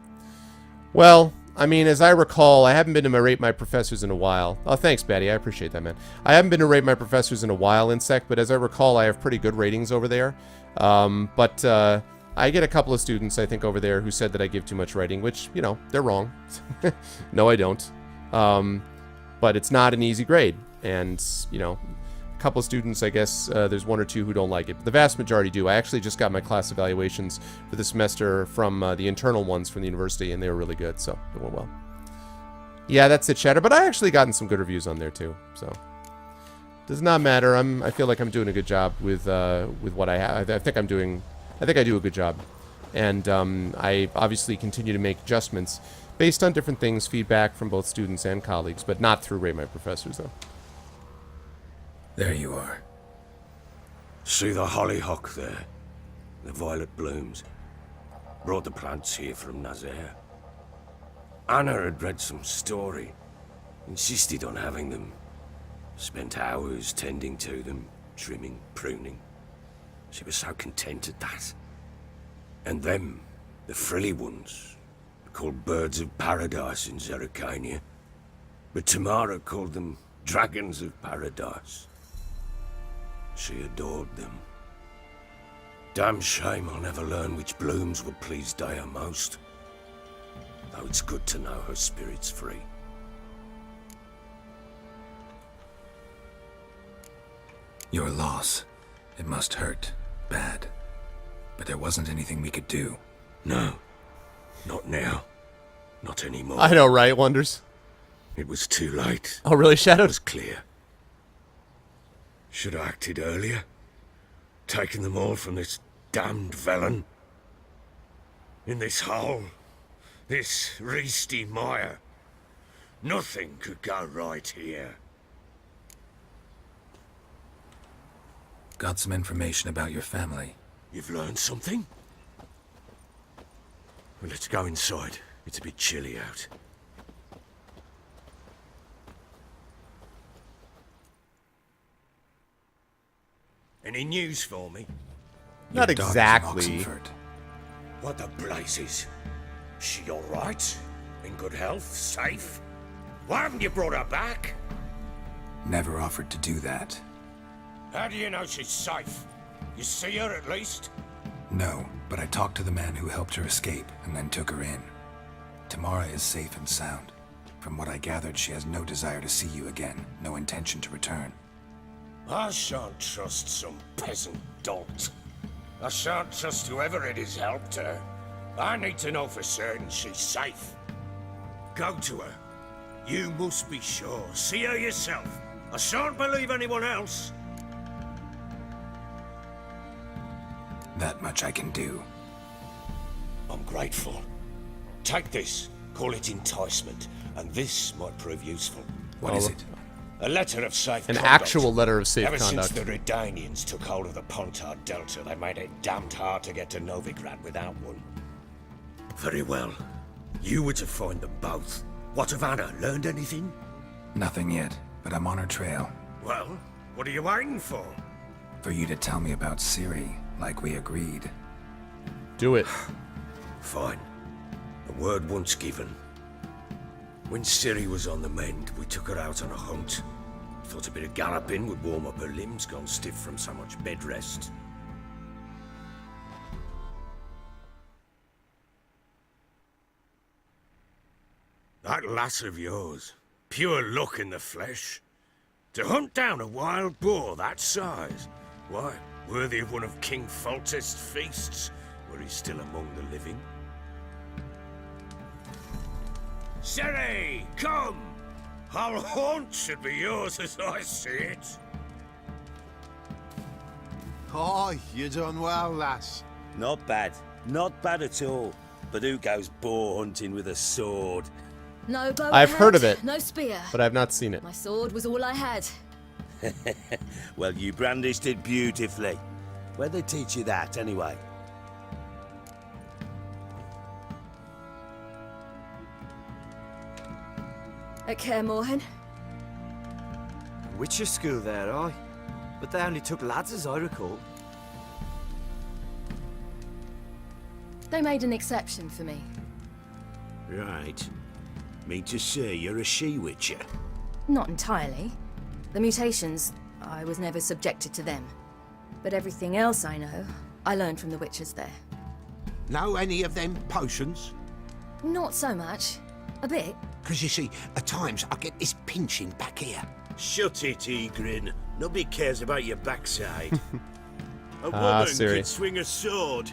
Well, I mean, as I recall, I haven't been to rate my professors in a while. Oh, thanks, Betty. I appreciate that, man. I haven't been to rate my professors in a while, Insect, but as I recall, I have pretty good ratings over there. I get a couple of students, I think, over there who said that I give too much writing, which, you know, they're wrong. No, I don't. But it's not an easy grade. And, you know, a couple of students, I guess, there's one or two who don't like it. But the vast majority do. I actually just got my class evaluations for the semester from the internal ones from the university, and they were really good, so it went well. Yeah, that's it, Chatter. But I actually gotten some good reviews on there, too, so... Does not matter. I feel like I'm doing a good job with what I have. I think I do a good job. And I obviously continue to make adjustments based on different things, feedback from both students and colleagues, but not through rate my professors, though. There you are. See the hollyhock there? The violet blooms. Brought the plants here from Nazaire. Anna had read some story. Insisted on having them. Spent hours tending to them, trimming, pruning. She was so content at that. And them, the frilly ones, called birds of paradise in Zerrikania. But Tamara called them dragons of paradise. She adored them. Damn shame I'll never learn which blooms would please Dea most. The Oh, it's good to know her spirit's free. Your loss. It must hurt. Bad. But there wasn't anything we could do. No. Not now. Not anymore. I know, right, Wonders? It was too late. Oh, really, Shadow? It was clear. Should have acted earlier. Taken them all from this damned Velen. In this hole. This reesty mire. Nothing could go right here. Got some information about your family. You've learned something? Well, let's go inside. It's a bit chilly out. Any news for me? Not Your daughter's in exactly. Oxenford. What the blazes? She all right? In good health? Safe? Why haven't you brought her back? Never offered to do that. How do you know she's safe? You see her at least? No, but I talked to the man who helped her escape and then took her in. Tamara is safe and sound. From what I gathered, she has no desire to see you again, no intention to return. I shan't trust some peasant dolt. I shan't trust whoever it is helped her. I need to know for certain she's safe. Go to her. You must be sure. See her yourself. I shan't believe anyone else. That much I can do. I'm grateful. Take this. Call it enticement. And this might prove useful. What is it? A letter of safe An conduct. actual letter of safe Ever conduct. since the Redanians took hold of the Pontar Delta, they made it damned hard to get to Novigrad without one. Very well. You were to find them both. What of Anna? Learned anything? Nothing yet, but I'm on her trail. Well, what are you waiting for? For you to tell me about Ciri, like we agreed. Do it. Fine. The word once given. When Ciri was on the mend, we took her out on a hunt. Thought a bit of galloping would warm up her limbs, gone stiff from so much bed rest. That lass of yours, pure luck in the flesh. To hunt down a wild boar that size, why, worthy of one of King Foltest's feasts, where he's still among the living. Ciri, come! Our haunt should be yours as I see it. Oh, you done well, lass. Not bad. Not bad at all. But who goes boar hunting with a sword? No bow I've hand, heard of it, No spear. but I've not seen it. My sword was all I had. Well, you brandished it beautifully. Where'd they teach you that, anyway? At Kaer Morhen. Witcher school there, aye. But they only took lads, as I recall. They made an exception for me. Right. Mean to say you're a she-witcher? Not entirely. The mutations, I was never subjected to them. But everything else I know, I learned from the witches there. Know any of them potions? Not so much. A bit. Because you see, at times I get this pinching back here. Shut it, Egrin. Nobody cares about your backside. A woman Ah, Ciri. could swing a sword.